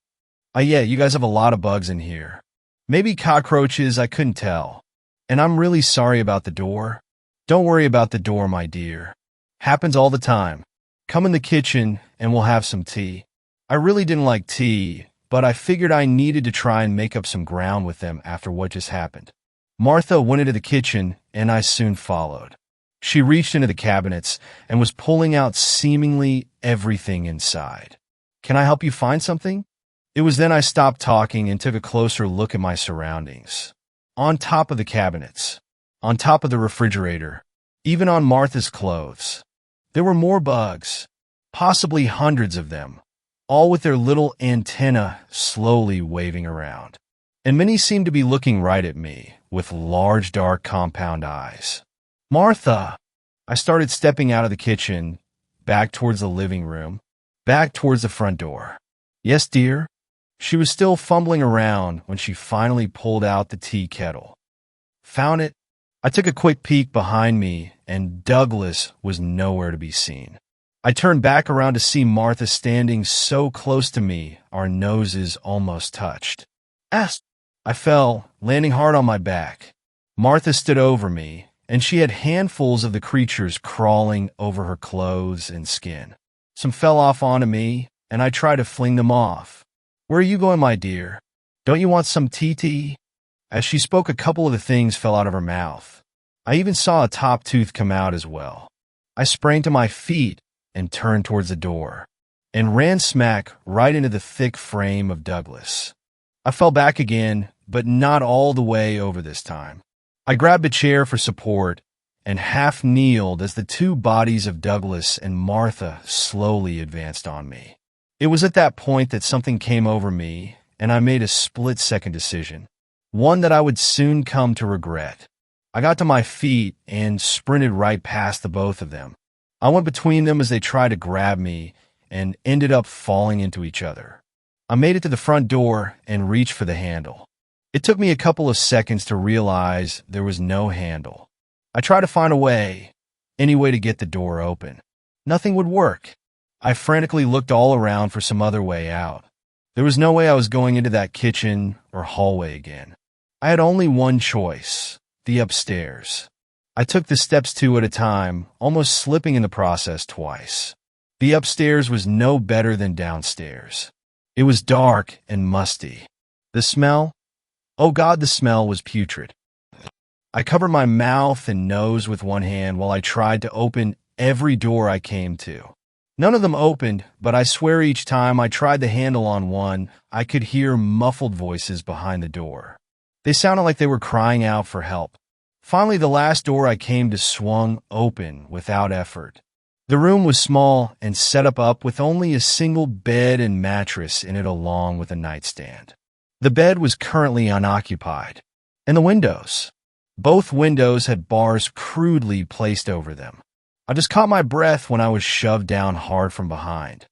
Yeah, you guys have a lot of bugs in here. Maybe cockroaches, I couldn't tell. And I'm really sorry about the door. Don't worry about the door, my dear. Happens all the time. Come in the kitchen and we'll have some tea. I really didn't like tea, but I figured I needed to try and make up some ground with them after what just happened. Martha went into the kitchen and I soon followed. She reached into the cabinets and was pulling out seemingly everything inside. Can I help you find something? It was then I stopped talking and took a closer look at my surroundings. On top of the cabinets, on top of the refrigerator, even on Martha's clothes, there were more bugs, possibly hundreds of them, all with their little antennae slowly waving around. And many seemed to be looking right at me with large, dark, compound eyes. Martha! I started stepping out of the kitchen, back towards the living room, back towards the front door. Yes, dear? She was still fumbling around when she finally pulled out the tea kettle. Found it. I took a quick peek behind me, and Douglas was nowhere to be seen. I turned back around to see Martha standing so close to me, our noses almost touched. Ass! I fell, landing hard on my back. Martha stood over me, and she had handfuls of the creatures crawling over her clothes and skin. Some fell off onto me, and I tried to fling them off. Where are you going, my dear? Don't you want some tea? As she spoke, a couple of the things fell out of her mouth. I even saw a top tooth come out as well. I sprang to my feet and turned towards the door, and ran smack right into the thick frame of Douglas. I fell back again, but not all the way over this time. I grabbed a chair for support and half kneeled as the two bodies of Douglas and Martha slowly advanced on me. It was at that point that something came over me, and I made a split-second decision, one that I would soon come to regret. I got to my feet and sprinted right past the both of them. I went between them as they tried to grab me and ended up falling into each other. I made it to the front door and reached for the handle. It took me a couple of seconds to realize there was no handle. I tried to find a way, any way to get the door open. Nothing would work. I frantically looked all around for some other way out. There was no way I was going into that kitchen or hallway again. I had only one choice, the upstairs. I took the steps two at a time, almost slipping in the process twice. The upstairs was no better than downstairs. It was dark and musty. The smell? Oh God, the smell was putrid. I covered my mouth and nose with one hand while I tried to open every door I came to. None of them opened, but I swear each time I tried the handle on one, I could hear muffled voices behind the door. They sounded like they were crying out for help. Finally, the last door I came to swung open without effort. The room was small and set up with only a single bed and mattress in it along with a nightstand. The bed was currently unoccupied. And the windows. Both windows had bars crudely placed over them. I just caught my breath when I was shoved down hard from behind.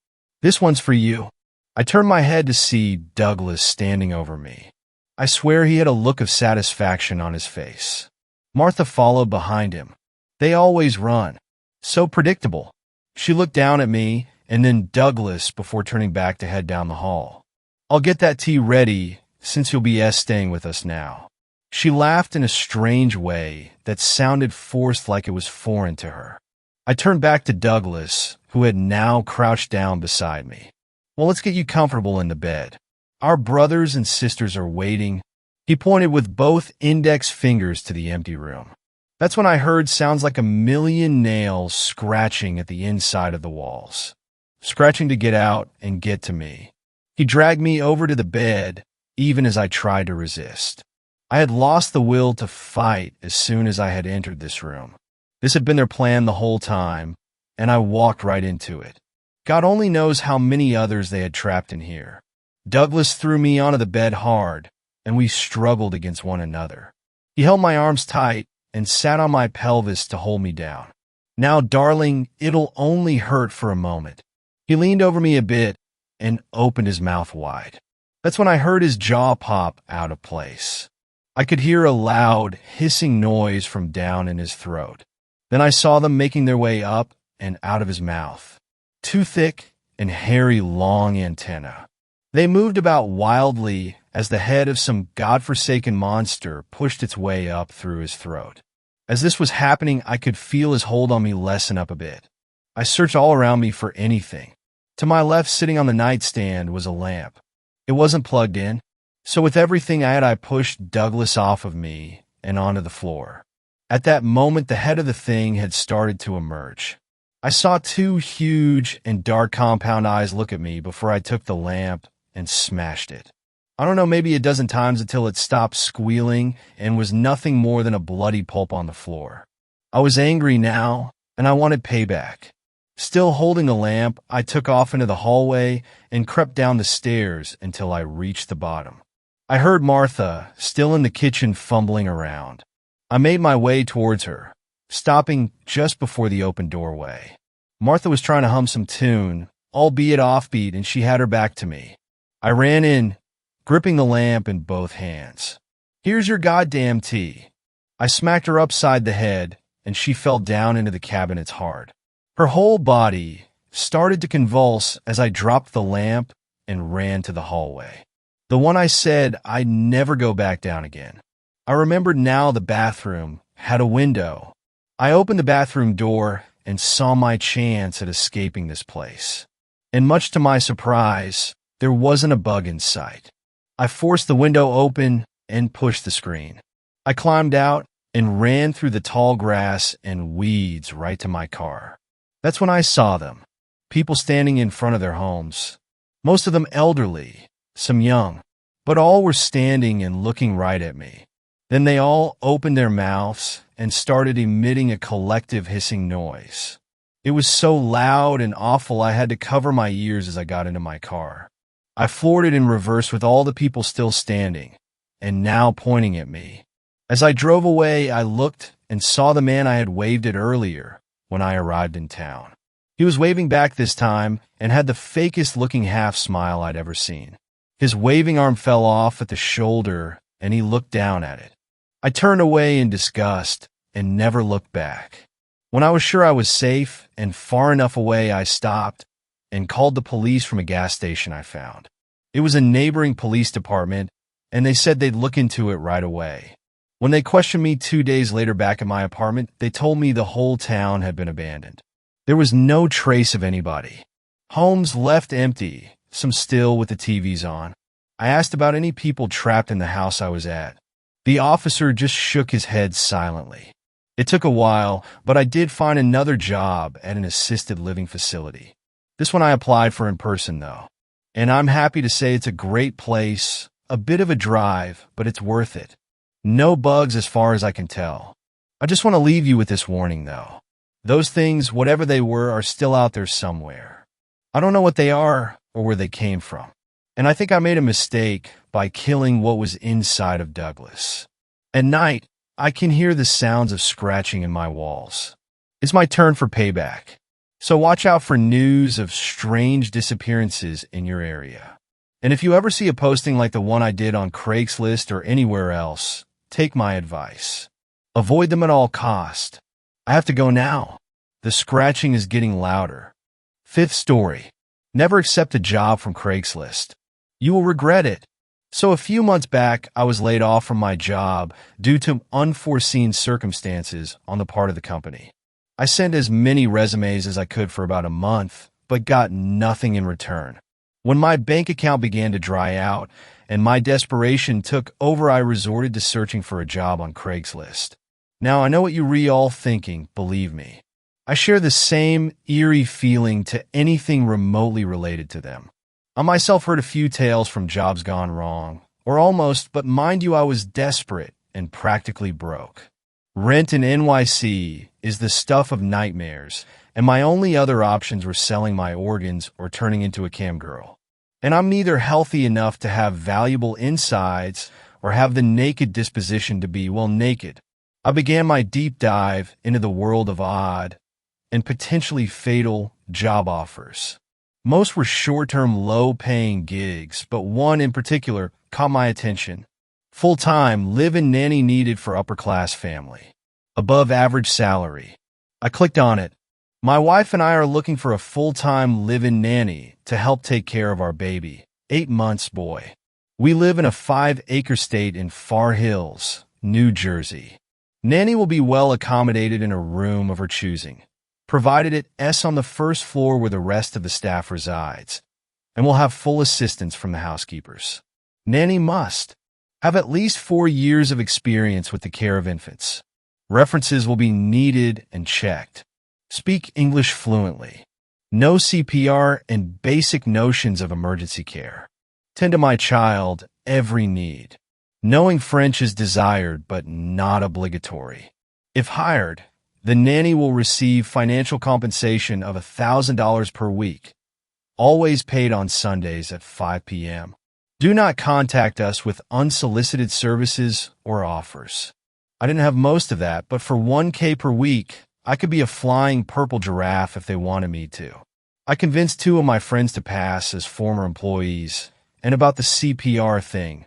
This one's for you. I turned my head to see Douglas standing over me. I swear he had a look of satisfaction on his face. Martha followed behind him. They always run. So predictable. She looked down at me and then Douglas before turning back to head down the hall. I'll get that tea ready since you'll be staying with us now. She laughed in a strange way that sounded forced, like it was foreign to her. I turned back to Douglas, who had now crouched down beside me. Well, let's get you comfortable in the bed. Our brothers and sisters are waiting. He pointed with both index fingers to the empty room. That's when I heard sounds like a million nails scratching at the inside of the walls, scratching to get out and get to me. He dragged me over to the bed, even as I tried to resist. I had lost the will to fight as soon as I had entered this room. This had been their plan the whole time, and I walked right into it. God only knows how many others they had trapped in here. Douglas threw me onto the bed hard, and we struggled against one another. He held my arms tight and sat on my pelvis to hold me down. Now, darling, it'll only hurt for a moment. He leaned over me a bit and opened his mouth wide. That's when I heard his jaw pop out of place. I could hear a loud, hissing noise from down in his throat. Then I saw them making their way up and out of his mouth. Two thick and hairy long antennae. They moved about wildly as the head of some godforsaken monster pushed its way up through his throat. As this was happening, I could feel his hold on me lessen up a bit. I searched all around me for anything. To my left, sitting on the nightstand, was a lamp. It wasn't plugged in, so with everything I had, I pushed Douglas off of me and onto the floor. At that moment, the head of the thing had started to emerge. I saw two huge and dark compound eyes look at me before I took the lamp and smashed it. I don't know, maybe a dozen times until it stopped squealing and was nothing more than a bloody pulp on the floor. I was angry now, and I wanted payback. Still holding the lamp, I took off into the hallway and crept down the stairs until I reached the bottom. I heard Martha, still in the kitchen, fumbling around. I made my way towards her, stopping just before the open doorway. Martha was trying to hum some tune, albeit offbeat, and she had her back to me. I ran in, gripping the lamp in both hands. "Here's your goddamn tea." I smacked her upside the head, and she fell down into the cabinets hard. Her whole body started to convulse as I dropped the lamp and ran to the hallway. The one I said I'd never go back down again. I remembered now the bathroom had a window. I opened the bathroom door and saw my chance at escaping this place. And much to my surprise, there wasn't a bug in sight. I forced the window open and pushed the screen. I climbed out and ran through the tall grass and weeds right to my car. That's when I saw them, people standing in front of their homes. Most of them elderly, some young, but all were standing and looking right at me. Then they all opened their mouths and started emitting a collective hissing noise. It was so loud and awful I had to cover my ears as I got into my car. I floored it in reverse with all the people still standing, and now pointing at me. As I drove away, I looked and saw the man I had waved at earlier when I arrived in town. He was waving back this time and had the fakest looking half smile I'd ever seen. His waving arm fell off at the shoulder and he looked down at it. I turned away in disgust and never looked back. When I was sure I was safe and far enough away, I stopped and called the police from a gas station I found. It was a neighboring police department, and they said they'd look into it right away. When they questioned me 2 days later back at my apartment, they told me the whole town had been abandoned. There was no trace of anybody. Homes left empty, some still with the TVs on. I asked about any people trapped in the house I was at. The officer just shook his head silently. It took a while, but I did find another job at an assisted living facility. This one I applied for in person, though. And I'm happy to say it's a great place, a bit of a drive, but it's worth it. No bugs as far as I can tell. I just want to leave you with this warning, though. Those things, whatever they were, are still out there somewhere. I don't know what they are or where they came from. And I think I made a mistake by killing what was inside of Douglas. At night, I can hear the sounds of scratching in my walls. It's my turn for payback. So watch out for news of strange disappearances in your area. And if you ever see a posting like the one I did on Craigslist or anywhere else, take my advice. Avoid them at all cost. I have to go now. The scratching is getting louder. Fifth story. Never accept a job from Craigslist. You will regret it. So a few months back, I was laid off from my job due to unforeseen circumstances on the part of the company. I sent as many resumes as I could for about a month, but got nothing in return. When my bank account began to dry out and my desperation took over, I resorted to searching for a job on Craigslist. Now, I know what you're all thinking, believe me. I share the same eerie feeling to anything remotely related to them. I myself heard a few tales from jobs gone wrong, or almost, but mind you, I was desperate and practically broke. Rent in NYC is the stuff of nightmares, and my only other options were selling my organs or turning into a cam girl. And I'm neither healthy enough to have valuable insides or have the naked disposition to be, well, naked. I began my deep dive into the world of odd and potentially fatal job offers. Most were short-term, low-paying gigs, but one in particular caught my attention. Full-time, live-in nanny needed for upper-class family. Above average salary. I clicked on it. My wife and I are looking for a full-time live-in nanny to help take care of our baby, 8 months boy. We live in a 5-acre state in Far Hills, New Jersey. Nanny will be well accommodated in a room of her choosing, provided it's on the first floor where the rest of the staff resides, and will have full assistance from the housekeepers. Nanny must have at least 4 years of experience with the care of infants. References will be needed and checked. Speak English fluently. Know CPR and basic notions of emergency care. Tend to my child every need. Knowing French is desired but not obligatory. If hired, the nanny will receive financial compensation of $1,000 per week, always paid on Sundays at 5 p.m. Do not contact us with unsolicited services or offers. I didn't have most of that, but for $1,000 per week, I could be a flying purple giraffe if they wanted me to. I convinced 2 of my friends to pass as former employees. And about the CPR thing,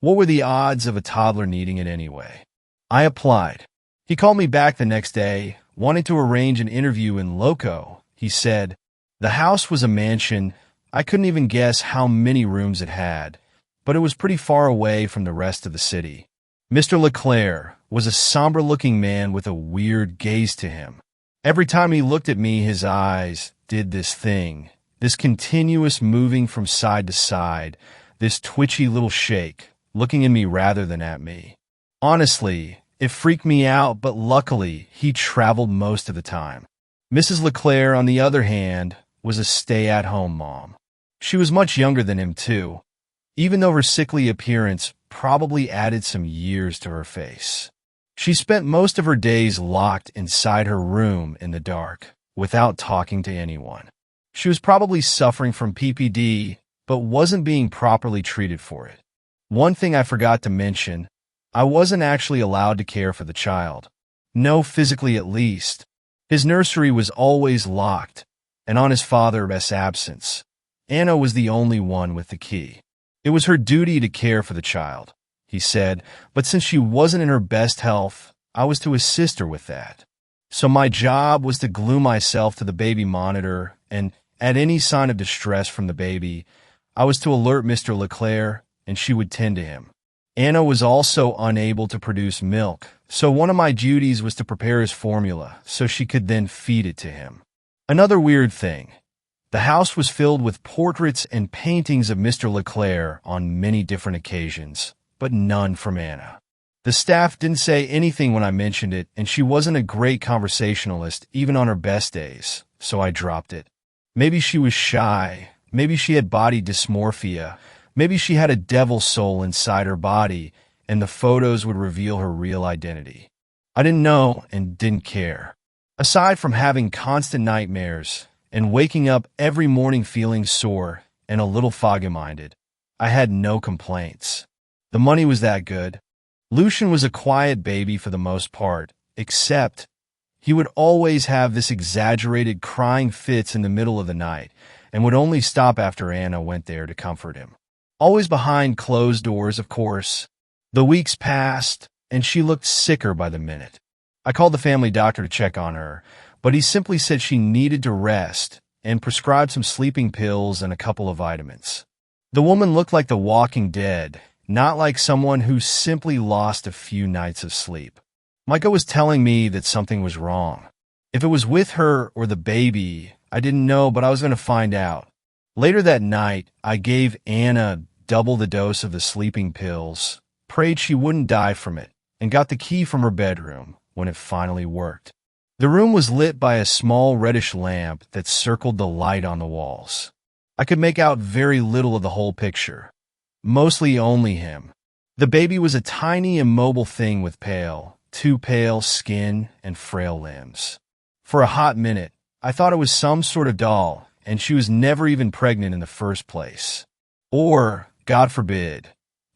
what were the odds of a toddler needing it anyway? I applied. He called me back the next day, wanting to arrange an interview in Loco. He said, the house was a mansion. I couldn't even guess how many rooms it had, but it was pretty far away from the rest of the city. Mr. Leclerc was a somber-looking man with a weird gaze to him. Every time he looked at me, his eyes did this thing, this continuous moving from side to side, this twitchy little shake, looking at me rather than at me. Honestly, it freaked me out, but luckily, he traveled most of the time. Mrs. Leclerc, on the other hand, was a stay-at-home mom. She was much younger than him, too, even though her sickly appearance probably added some years to her face. She spent most of her days locked inside her room in the dark, without talking to anyone. She was probably suffering from PPD, but wasn't being properly treated for it. One thing I forgot to mention, I wasn't actually allowed to care for the child. No, physically at least. His nursery was always locked, and on his father's absence, Anna was the only one with the key. It was her duty to care for the child, he said, but since she wasn't in her best health, I was to assist her with that. So my job was to glue myself to the baby monitor, and at any sign of distress from the baby, I was to alert Mr. Leclerc, and she would tend to him. Anna was also unable to produce milk, so one of my duties was to prepare his formula so she could then feed it to him. Another weird thing, the house was filled with portraits and paintings of Mr. Leclerc on many different occasions, but none from Anna. The staff didn't say anything when I mentioned it, and she wasn't a great conversationalist even on her best days, so I dropped it. Maybe she was shy, maybe she had body dysmorphia, maybe she had a devil soul inside her body, and the photos would reveal her real identity. I didn't know and didn't care. Aside from having constant nightmares and waking up every morning feeling sore and a little foggy-minded, I had no complaints. The money was that good. Lucian was a quiet baby for the most part, except He would always have this exaggerated crying fits in the middle of the night and would only stop after Anna went there to comfort him. Always behind closed doors, of course. The weeks passed, and she looked sicker by the minute. I called the family doctor to check on her, but he simply said she needed to rest and prescribed some sleeping pills and a couple of vitamins. The woman looked like the walking dead, not like someone who simply lost a few nights of sleep. Micah was telling me that something was wrong. If it was with her or the baby, I didn't know, but I was going to find out. Later that night, I gave Anna double the dose of the sleeping pills, prayed she wouldn't die from it, and got the key from her bedroom when it finally worked. The room was lit by a small reddish lamp that circled the light on the walls. I could make out very little of the whole picture, mostly only him. The baby was a tiny immobile thing with too pale skin and frail limbs. For a hot minute, I thought it was some sort of doll, and she was never even pregnant in the first place. Or, God forbid,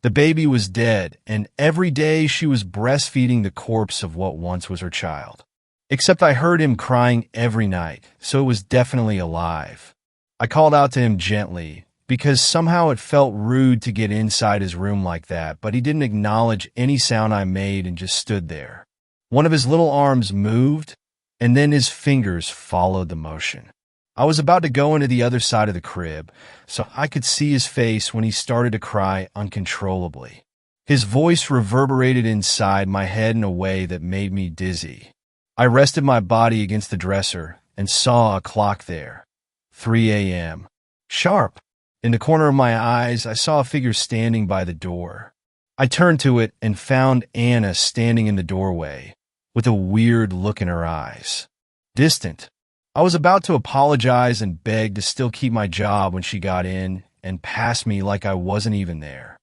the baby was dead, and every day she was breastfeeding the corpse of what once was her child. Except I heard him crying every night, so it was definitely alive. I called out to him gently, because somehow it felt rude to get inside his room like that, but he didn't acknowledge any sound I made and just stood there. One of his little arms moved, and then his fingers followed the motion. I was about to go into the other side of the crib, so I could see his face when he started to cry uncontrollably. His voice reverberated inside my head in a way that made me dizzy. I rested my body against the dresser and saw a clock there. 3 a.m. Sharp. In the corner of my eyes, I saw a figure standing by the door. I turned to it and found Anna standing in the doorway, with a weird look in her eyes. Distant. I was about to apologize and beg to still keep my job when she got in and passed me like I wasn't even there.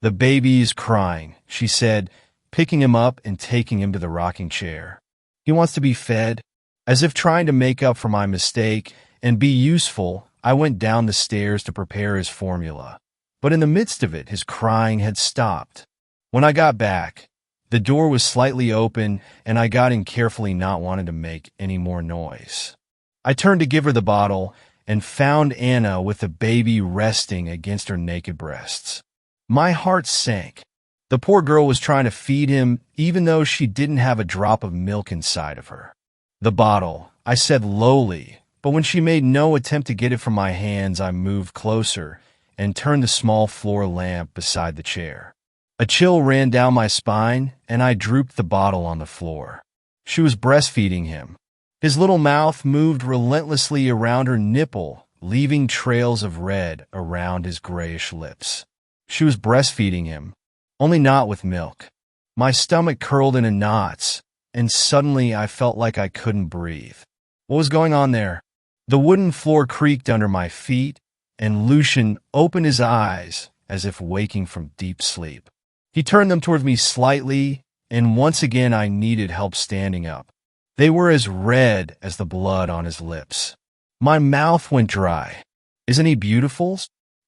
"The baby is crying," she said, picking him up and taking him to the rocking chair. "He wants to be fed." As if trying to make up for my mistake and be useful, I went down the stairs to prepare his formula. But in the midst of it, his crying had stopped. When I got back, the door was slightly open, and I got in carefully, not wanting to make any more noise. I turned to give her the bottle and found Anna with the baby resting against her naked breasts. My heart sank. The poor girl was trying to feed him, even though she didn't have a drop of milk inside of her. "The bottle," I said lowly, but when she made no attempt to get it from my hands, I moved closer and turned the small floor lamp beside the chair. A chill ran down my spine, and I drooped the bottle on the floor. She was breastfeeding him. His little mouth moved relentlessly around her nipple, leaving trails of red around his grayish lips. She was breastfeeding him, only not with milk. My stomach curled into knots, and suddenly I felt like I couldn't breathe. What was going on there? The wooden floor creaked under my feet, and Lucian opened his eyes as if waking from deep sleep. He turned them toward me slightly, and once again I needed help standing up. They were as red as the blood on his lips. My mouth went dry. "Isn't he beautiful?"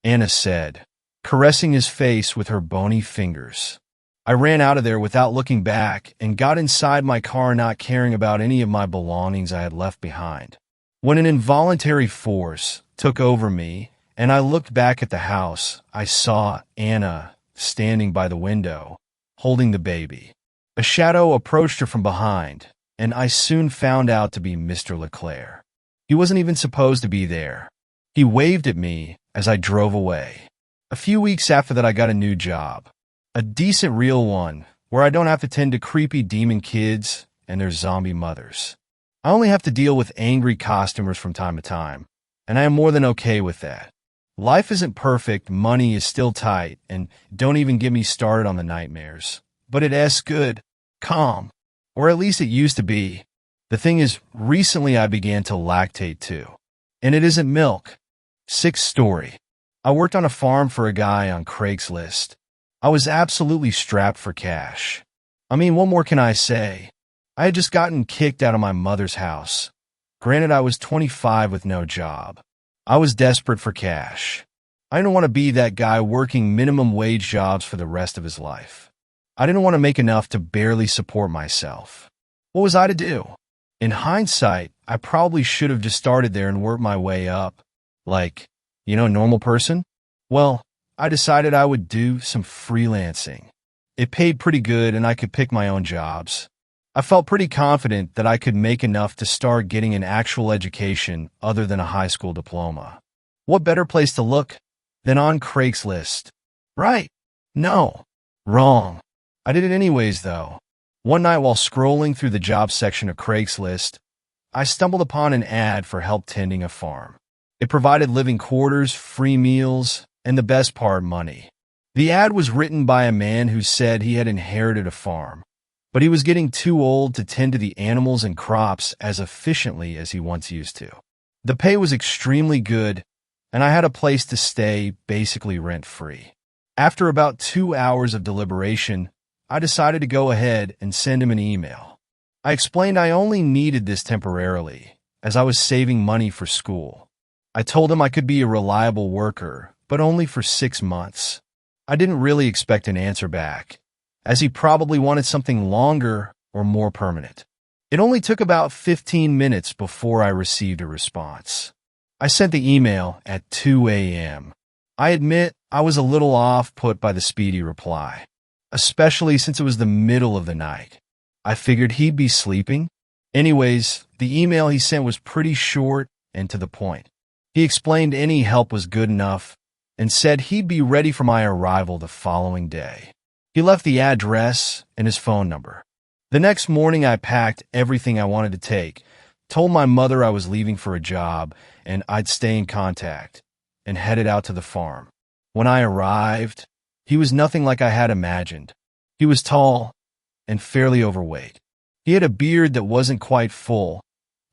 Anna said, caressing his face with her bony fingers. I ran out of there without looking back and got inside my car, not caring about any of my belongings I had left behind. When an involuntary force took over me and I looked back at the house, I saw Anna standing by the window, holding the baby. A shadow approached her from behind, and I soon found out to be Mr. LeClaire. He wasn't even supposed to be there. He waved at me as I drove away. A few weeks after that, I got a new job. A decent real one, where I don't have to tend to creepy demon kids and their zombie mothers. I only have to deal with angry customers from time to time, and I am more than okay with that. Life isn't perfect, money is still tight, and don't even get me started on the nightmares. But it is good, calm, or at least it used to be. The thing is, recently I began to lactate too. And it isn't milk. 6th story. I worked on a farm for a guy on Craigslist. I was absolutely strapped for cash. I mean, what more can I say? I had just gotten kicked out of my mother's house. Granted, I was 25 with no job. I was desperate for cash. I didn't want to be that guy working minimum wage jobs for the rest of his life. I didn't want to make enough to barely support myself. What was I to do? In hindsight, I probably should have just started there and worked my way up. Like, normal person? Well, I decided I would do some freelancing. It paid pretty good and I could pick my own jobs. I felt pretty confident that I could make enough to start getting an actual education other than a high school diploma. What better place to look than on Craigslist? Right? No. Wrong. I did it anyways, though. One night while scrolling through the job section of Craigslist, I stumbled upon an ad for help tending a farm. It provided living quarters, free meals, and the best part, money. The ad was written by a man who said he had inherited a farm, but he was getting too old to tend to the animals and crops as efficiently as he once used to. The pay was extremely good, and I had a place to stay, basically rent-free. After about 2 hours of deliberation, I decided to go ahead and send him an email. I explained I only needed this temporarily, as I was saving money for school. I told him I could be a reliable worker, but only for 6 months. I didn't really expect an answer back, as he probably wanted something longer or more permanent. It only took about 15 minutes before I received a response. I sent the email at 2 a.m. I admit I was a little off-put by the speedy reply, especially since it was the middle of the night. I figured he'd be sleeping. Anyways, the email he sent was pretty short and to the point. He explained any help was good enough and said he'd be ready for my arrival the following day. He left the address and his phone number. The next morning, I packed everything I wanted to take, told my mother I was leaving for a job and I'd stay in contact, and headed out to the farm. When I arrived, he was nothing like I had imagined. He was tall and fairly overweight. He had a beard that wasn't quite full,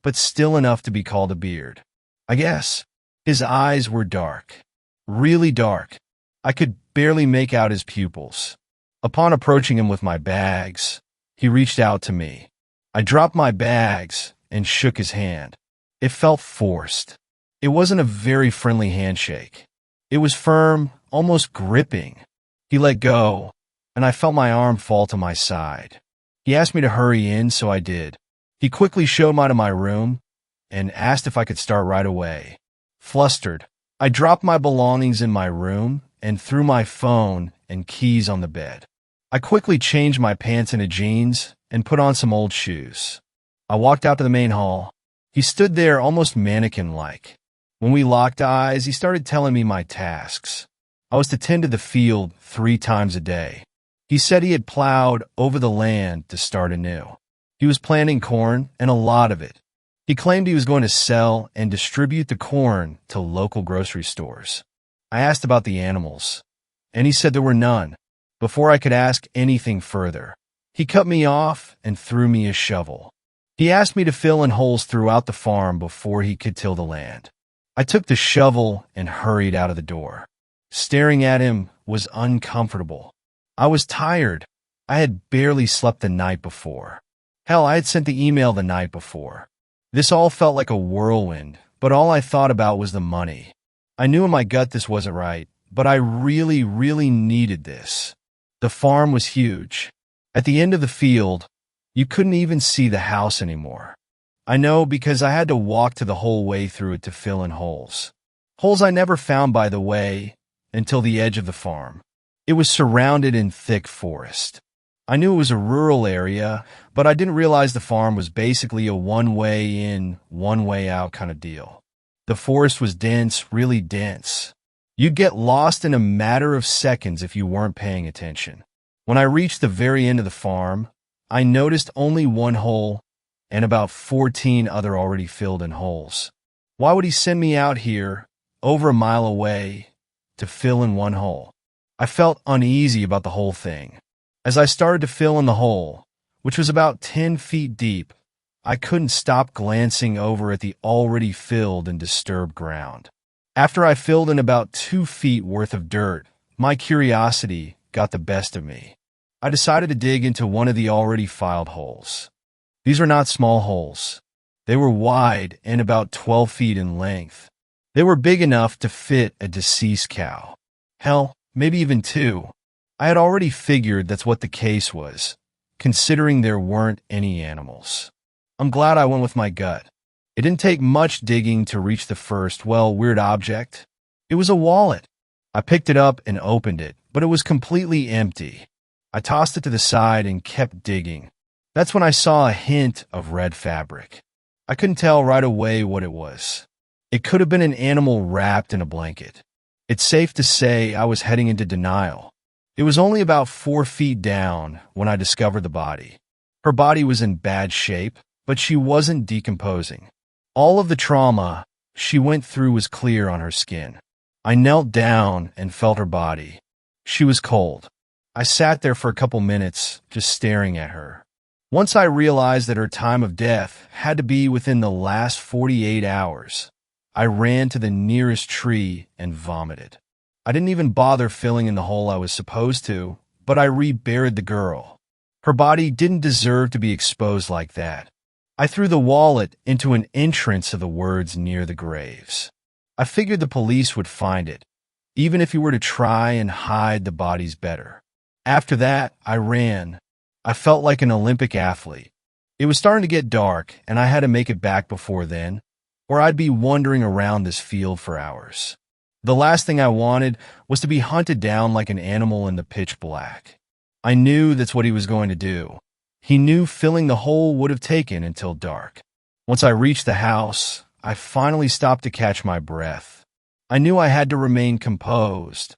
but still enough to be called a beard, I guess. His eyes were dark, really dark. I could barely make out his pupils. Upon approaching him with my bags, he reached out to me. I dropped my bags and shook his hand. It felt forced. It wasn't a very friendly handshake. It was firm, almost gripping. He let go, and I felt my arm fall to my side. He asked me to hurry in, so I did. He quickly showed me to my room and asked if I could start right away. Flustered, I dropped my belongings in my room and threw my phone and keys on the bed. I quickly changed my pants into jeans and put on some old shoes. I walked out to the main hall. He stood there almost mannequin-like. When we locked eyes, he started telling me my tasks. I was to tend to the field 3 times a day. He said he had plowed over the land to start anew. He was planting corn, and a lot of it. He claimed he was going to sell and distribute the corn to local grocery stores. I asked about the animals, and he said there were none. Before I could ask anything further, he cut me off and threw me a shovel. He asked me to fill in holes throughout the farm before he could till the land. I took the shovel and hurried out of the door. Staring at him was uncomfortable. I was tired. I had barely slept the night before. Hell, I had sent the email the night before. This all felt like a whirlwind, but all I thought about was the money. I knew in my gut this wasn't right, but I really, really needed this. The farm was huge. At the end of the field, you couldn't even see the house anymore. I know because I had to walk to the whole way through it to fill in holes. Holes I never found, by the way, until the edge of the farm. It was surrounded in thick forest. I knew it was a rural area, but I didn't realize the farm was basically a one-way in, one-way out kind of deal. The forest was dense, really dense. You'd get lost in a matter of seconds if you weren't paying attention. When I reached the very end of the farm, I noticed only one hole and about 14 other already filled in holes. Why would he send me out here, over a mile away, to fill in one hole? I felt uneasy about the whole thing. As I started to fill in the hole, which was about 10 feet deep, I couldn't stop glancing over at the already filled and disturbed ground. After I filled in about 2 feet worth of dirt, my curiosity got the best of me. I decided to dig into one of the already filed holes. These were not small holes. They were wide and about 12 feet in length. They were big enough to fit a deceased cow. Hell, maybe even 2. I had already figured that's what the case was, considering there weren't any animals. I'm glad I went with my gut. It didn't take much digging to reach the first, weird object. It was a wallet. I picked it up and opened it, but it was completely empty. I tossed it to the side and kept digging. That's when I saw a hint of red fabric. I couldn't tell right away what it was. It could have been an animal wrapped in a blanket. It's safe to say I was heading into denial. It was only about 4 feet down when I discovered the body. Her body was in bad shape, but she wasn't decomposing. All of the trauma she went through was clear on her skin. I knelt down and felt her body. She was cold. I sat there for a couple minutes, just staring at her. Once I realized that her time of death had to be within the last 48 hours, I ran to the nearest tree and vomited. I didn't even bother filling in the hole I was supposed to, but I reburied the girl. Her body didn't deserve to be exposed like that. I threw the wallet into an entrance of the words near the graves. I figured the police would find it, even if you were to try and hide the bodies better. After that, I ran. I felt like an Olympic athlete. It was starting to get dark, and I had to make it back before then, or I'd be wandering around this field for hours. The last thing I wanted was to be hunted down like an animal in the pitch black. I knew that's what he was going to do. He knew filling the hole would have taken until dark. Once I reached the house, I finally stopped to catch my breath. I knew I had to remain composed,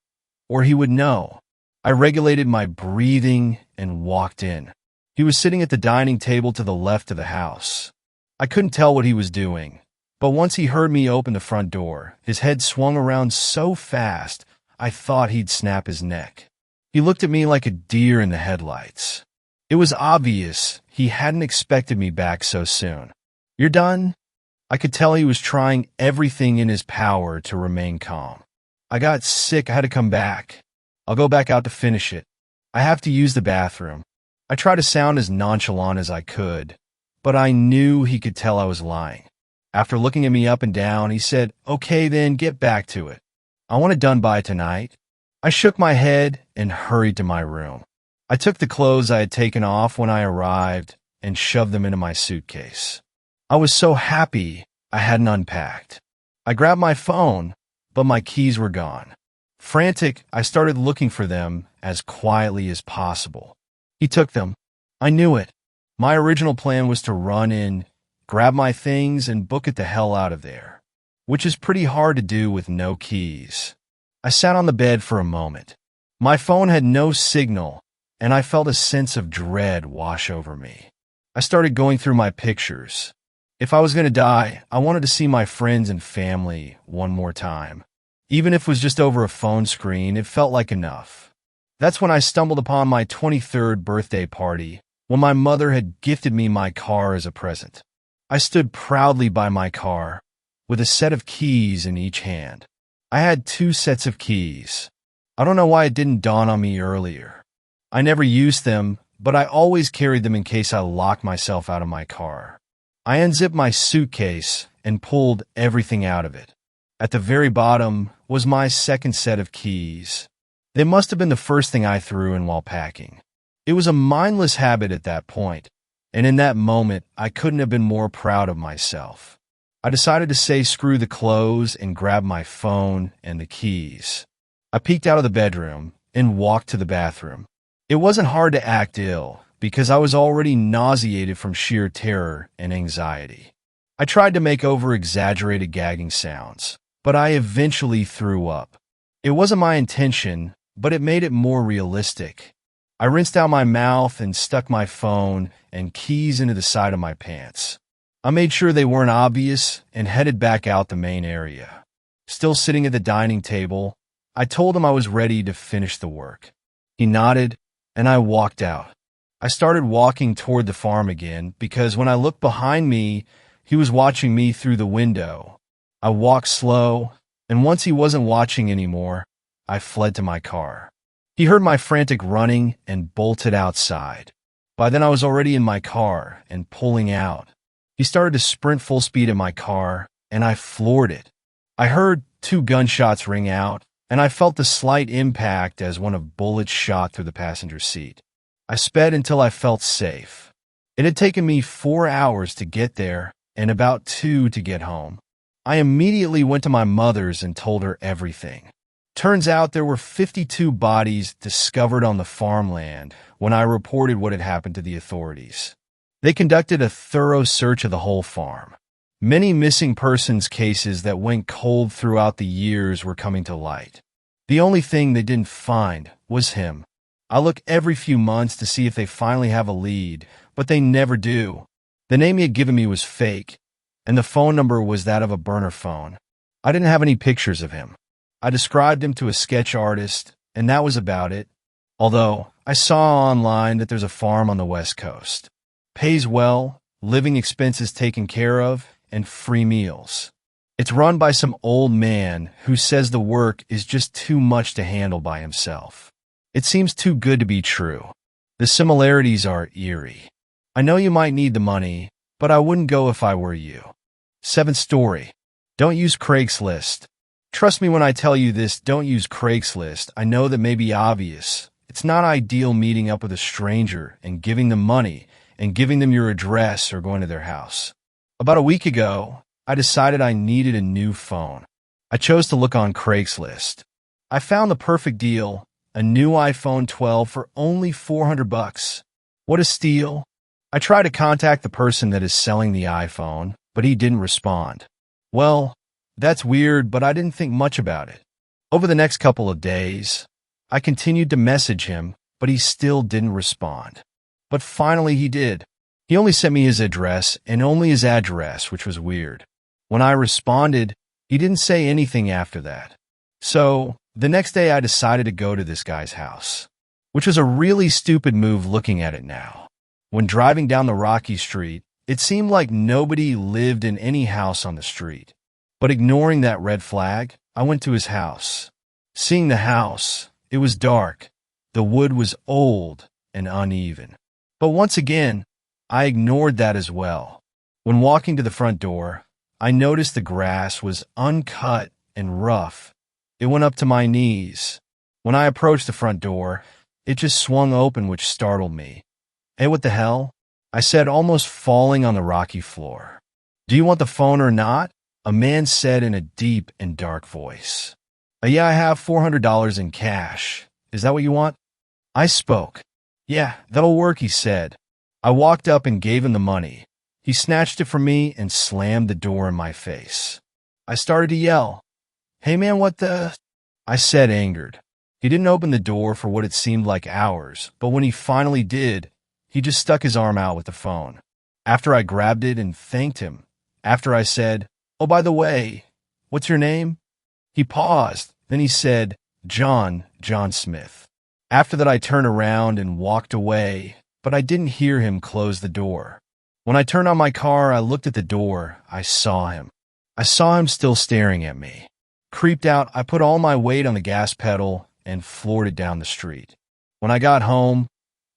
or he would know. I regulated my breathing and walked in. He was sitting at the dining table to the left of the house. I couldn't tell what he was doing, but once he heard me open the front door, his head swung around so fast I thought he'd snap his neck. He looked at me like a deer in the headlights. It was obvious he hadn't expected me back so soon. "You're done?" I could tell he was trying everything in his power to remain calm. I got sick. I had to come back. I'll go back out to finish it. I have to use the bathroom. I tried to sound as nonchalant as I could, but I knew he could tell I was lying. After looking at me up and down, he said, "Okay, then get back to it. I want it done by tonight." I shook my head and hurried to my room. I took the clothes I had taken off when I arrived and shoved them into my suitcase. I was so happy I hadn't unpacked. I grabbed my phone, but my keys were gone. Frantic, I started looking for them as quietly as possible. He took them. I knew it. My original plan was to run in, grab my things, and book it the hell out of there, which is pretty hard to do with no keys. I sat on the bed for a moment. My phone had no signal, and I felt a sense of dread wash over me. I started going through my pictures. If I was going to die, I wanted to see my friends and family one more time. Even if it was just over a phone screen, it felt like enough. That's when I stumbled upon my 23rd birthday party, when my mother had gifted me my car as a present. I stood proudly by my car, with a set of keys in each hand. I had 2 sets of keys. I don't know why it didn't dawn on me earlier. I never used them, but I always carried them in case I locked myself out of my car. I unzipped my suitcase and pulled everything out of it. At the very bottom was my second set of keys. They must have been the first thing I threw in while packing. It was a mindless habit at that point, and in that moment, I couldn't have been more proud of myself. I decided to say screw the clothes and grab my phone and the keys. I peeked out of the bedroom and walked to the bathroom. It wasn't hard to act ill, because I was already nauseated from sheer terror and anxiety. I tried to make over-exaggerated gagging sounds, but I eventually threw up. It wasn't my intention, but it made it more realistic. I rinsed out my mouth and stuck my phone and keys into the side of my pants. I made sure they weren't obvious and headed back out the main area. Still sitting at the dining table, I told him I was ready to finish the work. He nodded, and I walked out. I started walking toward the farm again because when I looked behind me, he was watching me through the window. I walked slow, and once he wasn't watching anymore, I fled to my car. He heard my frantic running and bolted outside. By then I was already in my car and pulling out. He started to sprint full speed at my car, and I floored it. I heard 2 gunshots ring out, and I felt the slight impact as one of bullets shot through the passenger seat. I sped until I felt safe. It had taken me 4 hours to get there and about 2 to get home. I immediately went to my mother's and told her everything. Turns out there were 52 bodies discovered on the farmland when I reported what had happened to the authorities. They conducted a thorough search of the whole farm. Many missing persons cases that went cold throughout the years were coming to light. The only thing they didn't find was him. I look every few months to see if they finally have a lead, but they never do. The name he had given me was fake, and the phone number was that of a burner phone. I didn't have any pictures of him. I described him to a sketch artist, and that was about it. Although, I saw online that there's a farm on the West Coast. Pays well, living expenses taken care of, and free meals. It's run by some old man who says the work is just too much to handle by himself. It seems too good to be true. The similarities are eerie. I know you might need the money, but I wouldn't go if I were you. 7th story. Don't use Craigslist. Trust me when I tell you this, don't use Craigslist. I know that may be obvious. It's not ideal meeting up with a stranger and giving them money and giving them your address or going to their house. About a week ago, I decided I needed a new phone. I chose to look on Craigslist. I found the perfect deal, a new iPhone 12 for only $400. What a steal. I tried to contact the person that is selling the iPhone, but he didn't respond. Well, that's weird, but I didn't think much about it. Over the next couple of days, I continued to message him, but he still didn't respond. But finally he did. He only sent me his address, and only his address, which was weird. When I responded, he didn't say anything after that. So, the next day I decided to go to this guy's house, which was a really stupid move looking at it now. When driving down the rocky street, it seemed like nobody lived in any house on the street. But ignoring that red flag, I went to his house. Seeing the house, it was dark. The wood was old and uneven. But once again, I ignored that as well. When walking to the front door, I noticed the grass was uncut and rough. It went up to my knees. When I approached the front door, it just swung open, which startled me. "Hey, what the hell?" I said, almost falling on the rocky floor. "Do you want the phone or not?" a man said in a deep and dark voice. Yeah, I have $400 in cash. Is that what you want?" I spoke. "Yeah, that'll work," he said. I walked up and gave him the money. He snatched it from me and slammed the door in my face. I started to yell. "Hey man, what the?" I said, angered. He didn't open the door for what it seemed like hours, but when he finally did, he just stuck his arm out with the phone. After I grabbed it and thanked him, after I said, "Oh, by the way, what's your name?" He paused, then he said, John Smith." After that I turned around and walked away, but I didn't hear him close the door. When I turned on my car, I looked at the door. I saw him. I saw him still staring at me. Creeped out, I put all my weight on the gas pedal and floored it down the street. When I got home,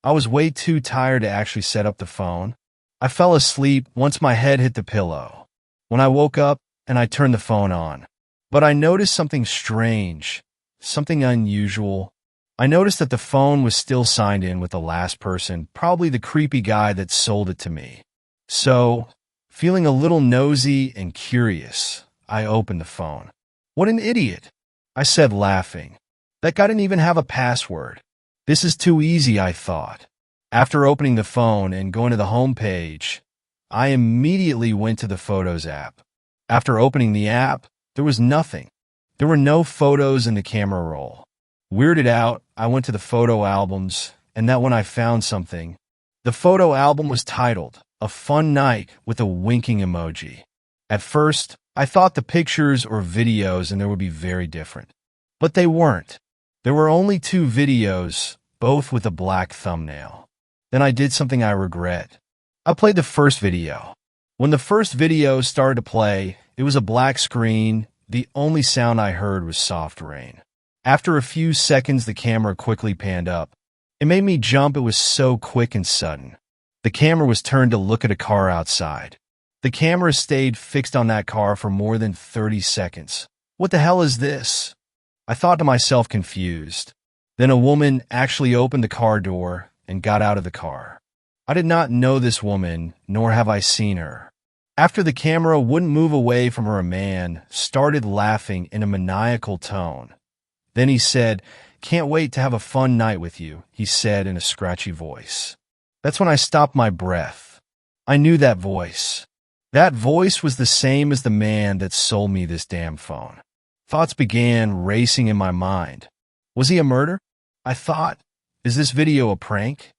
I was way too tired to actually set up the phone. I fell asleep once my head hit the pillow. When I woke up and I turned the phone on, but I noticed something strange, something unusual. I noticed that the phone was still signed in with the last person, probably the creepy guy that sold it to me. So, feeling a little nosy and curious, I opened the phone. "What an idiot," I said, laughing. "That guy didn't even have a password. This is too easy," I thought. After opening the phone and going to the home page, I immediately went to the Photos app. After opening the app, there was nothing. There were no photos in the camera roll. Weirded out, I went to the photo albums, and that when I found something. The photo album was titled, "A Fun Night," with a winking emoji. At first, I thought the pictures or videos and there would be very different. But they weren't. There were only 2 videos, both with a black thumbnail. Then I did something I regret. I played the first video. When the first video started to play, it was a black screen. The only sound I heard was soft rain. After a few seconds, the camera quickly panned up. It made me jump. It was so quick and sudden. The camera was turned to look at a car outside. The camera stayed fixed on that car for more than 30 seconds. What the hell is this? I thought to myself, confused. Then a woman actually opened the car door and got out of the car. I did not know this woman, nor have I seen her. After the camera wouldn't move away from her, a man started laughing in a maniacal tone. Then he said, "Can't wait to have a fun night with you," he said in a scratchy voice. That's when I stopped my breath. I knew that voice. That voice was the same as the man that sold me this damn phone. Thoughts began racing in my mind. Was he a murderer? I thought, is this video a prank?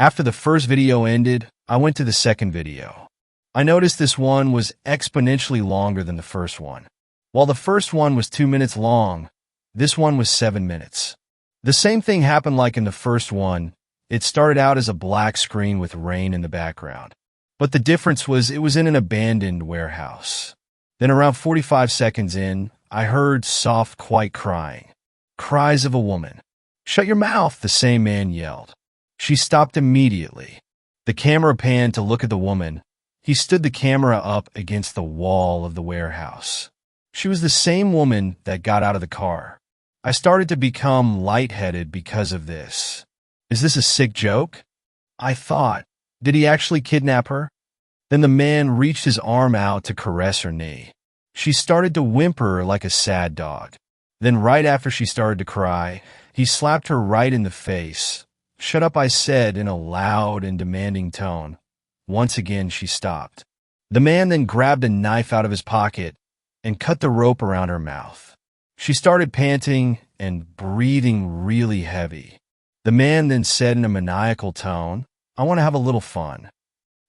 After the first video ended, I went to the second video. I noticed this one was exponentially longer than the first one. While the first one was 2 minutes long, this one was 7 minutes. The same thing happened like in the first one. It started out as a black screen with rain in the background. But the difference was it was in an abandoned warehouse. Then around 45 seconds in, I heard soft, quiet crying. Cries of a woman. "Shut your mouth," the same man yelled. She stopped immediately. The camera panned to look at the woman. He stood the camera up against the wall of the warehouse. She was the same woman that got out of the car. I started to become lightheaded because of this. Is this a sick joke? I thought. Did he actually kidnap her? Then the man reached his arm out to caress her knee. She started to whimper like a sad dog. Then right after she started to cry, he slapped her right in the face. "Shut up," I said in a loud and demanding tone. Once again, she stopped. The man then grabbed a knife out of his pocket and cut the rope around her mouth. She started panting and breathing really heavy. The man then said in a maniacal tone, "I want to have a little fun."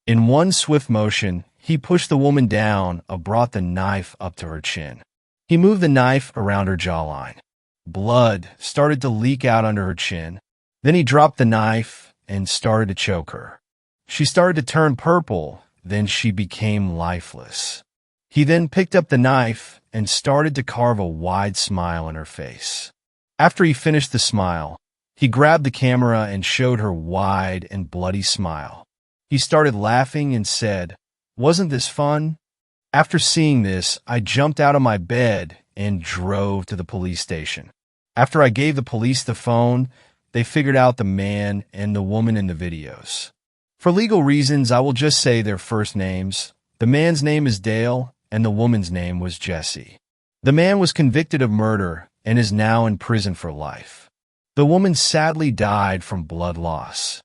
In one swift motion, he pushed the woman down and brought the knife up to her chin. He moved the knife around her jawline. Blood started to leak out under her chin. Then he dropped the knife and started to choke her. She started to turn purple, then she became lifeless. He then picked up the knife and started to carve a wide smile on her face. After he finished the smile, he grabbed the camera and showed her wide and bloody smile. He started laughing and said, "Wasn't this fun?" After seeing this, I jumped out of my bed and drove to the police station. After I gave the police the phone, they figured out the man and the woman in the videos. For legal reasons, I will just say their first names. The man's name is Dale, and the woman's name was Jessie. The man was convicted of murder and is now in prison for life. The woman sadly died from blood loss.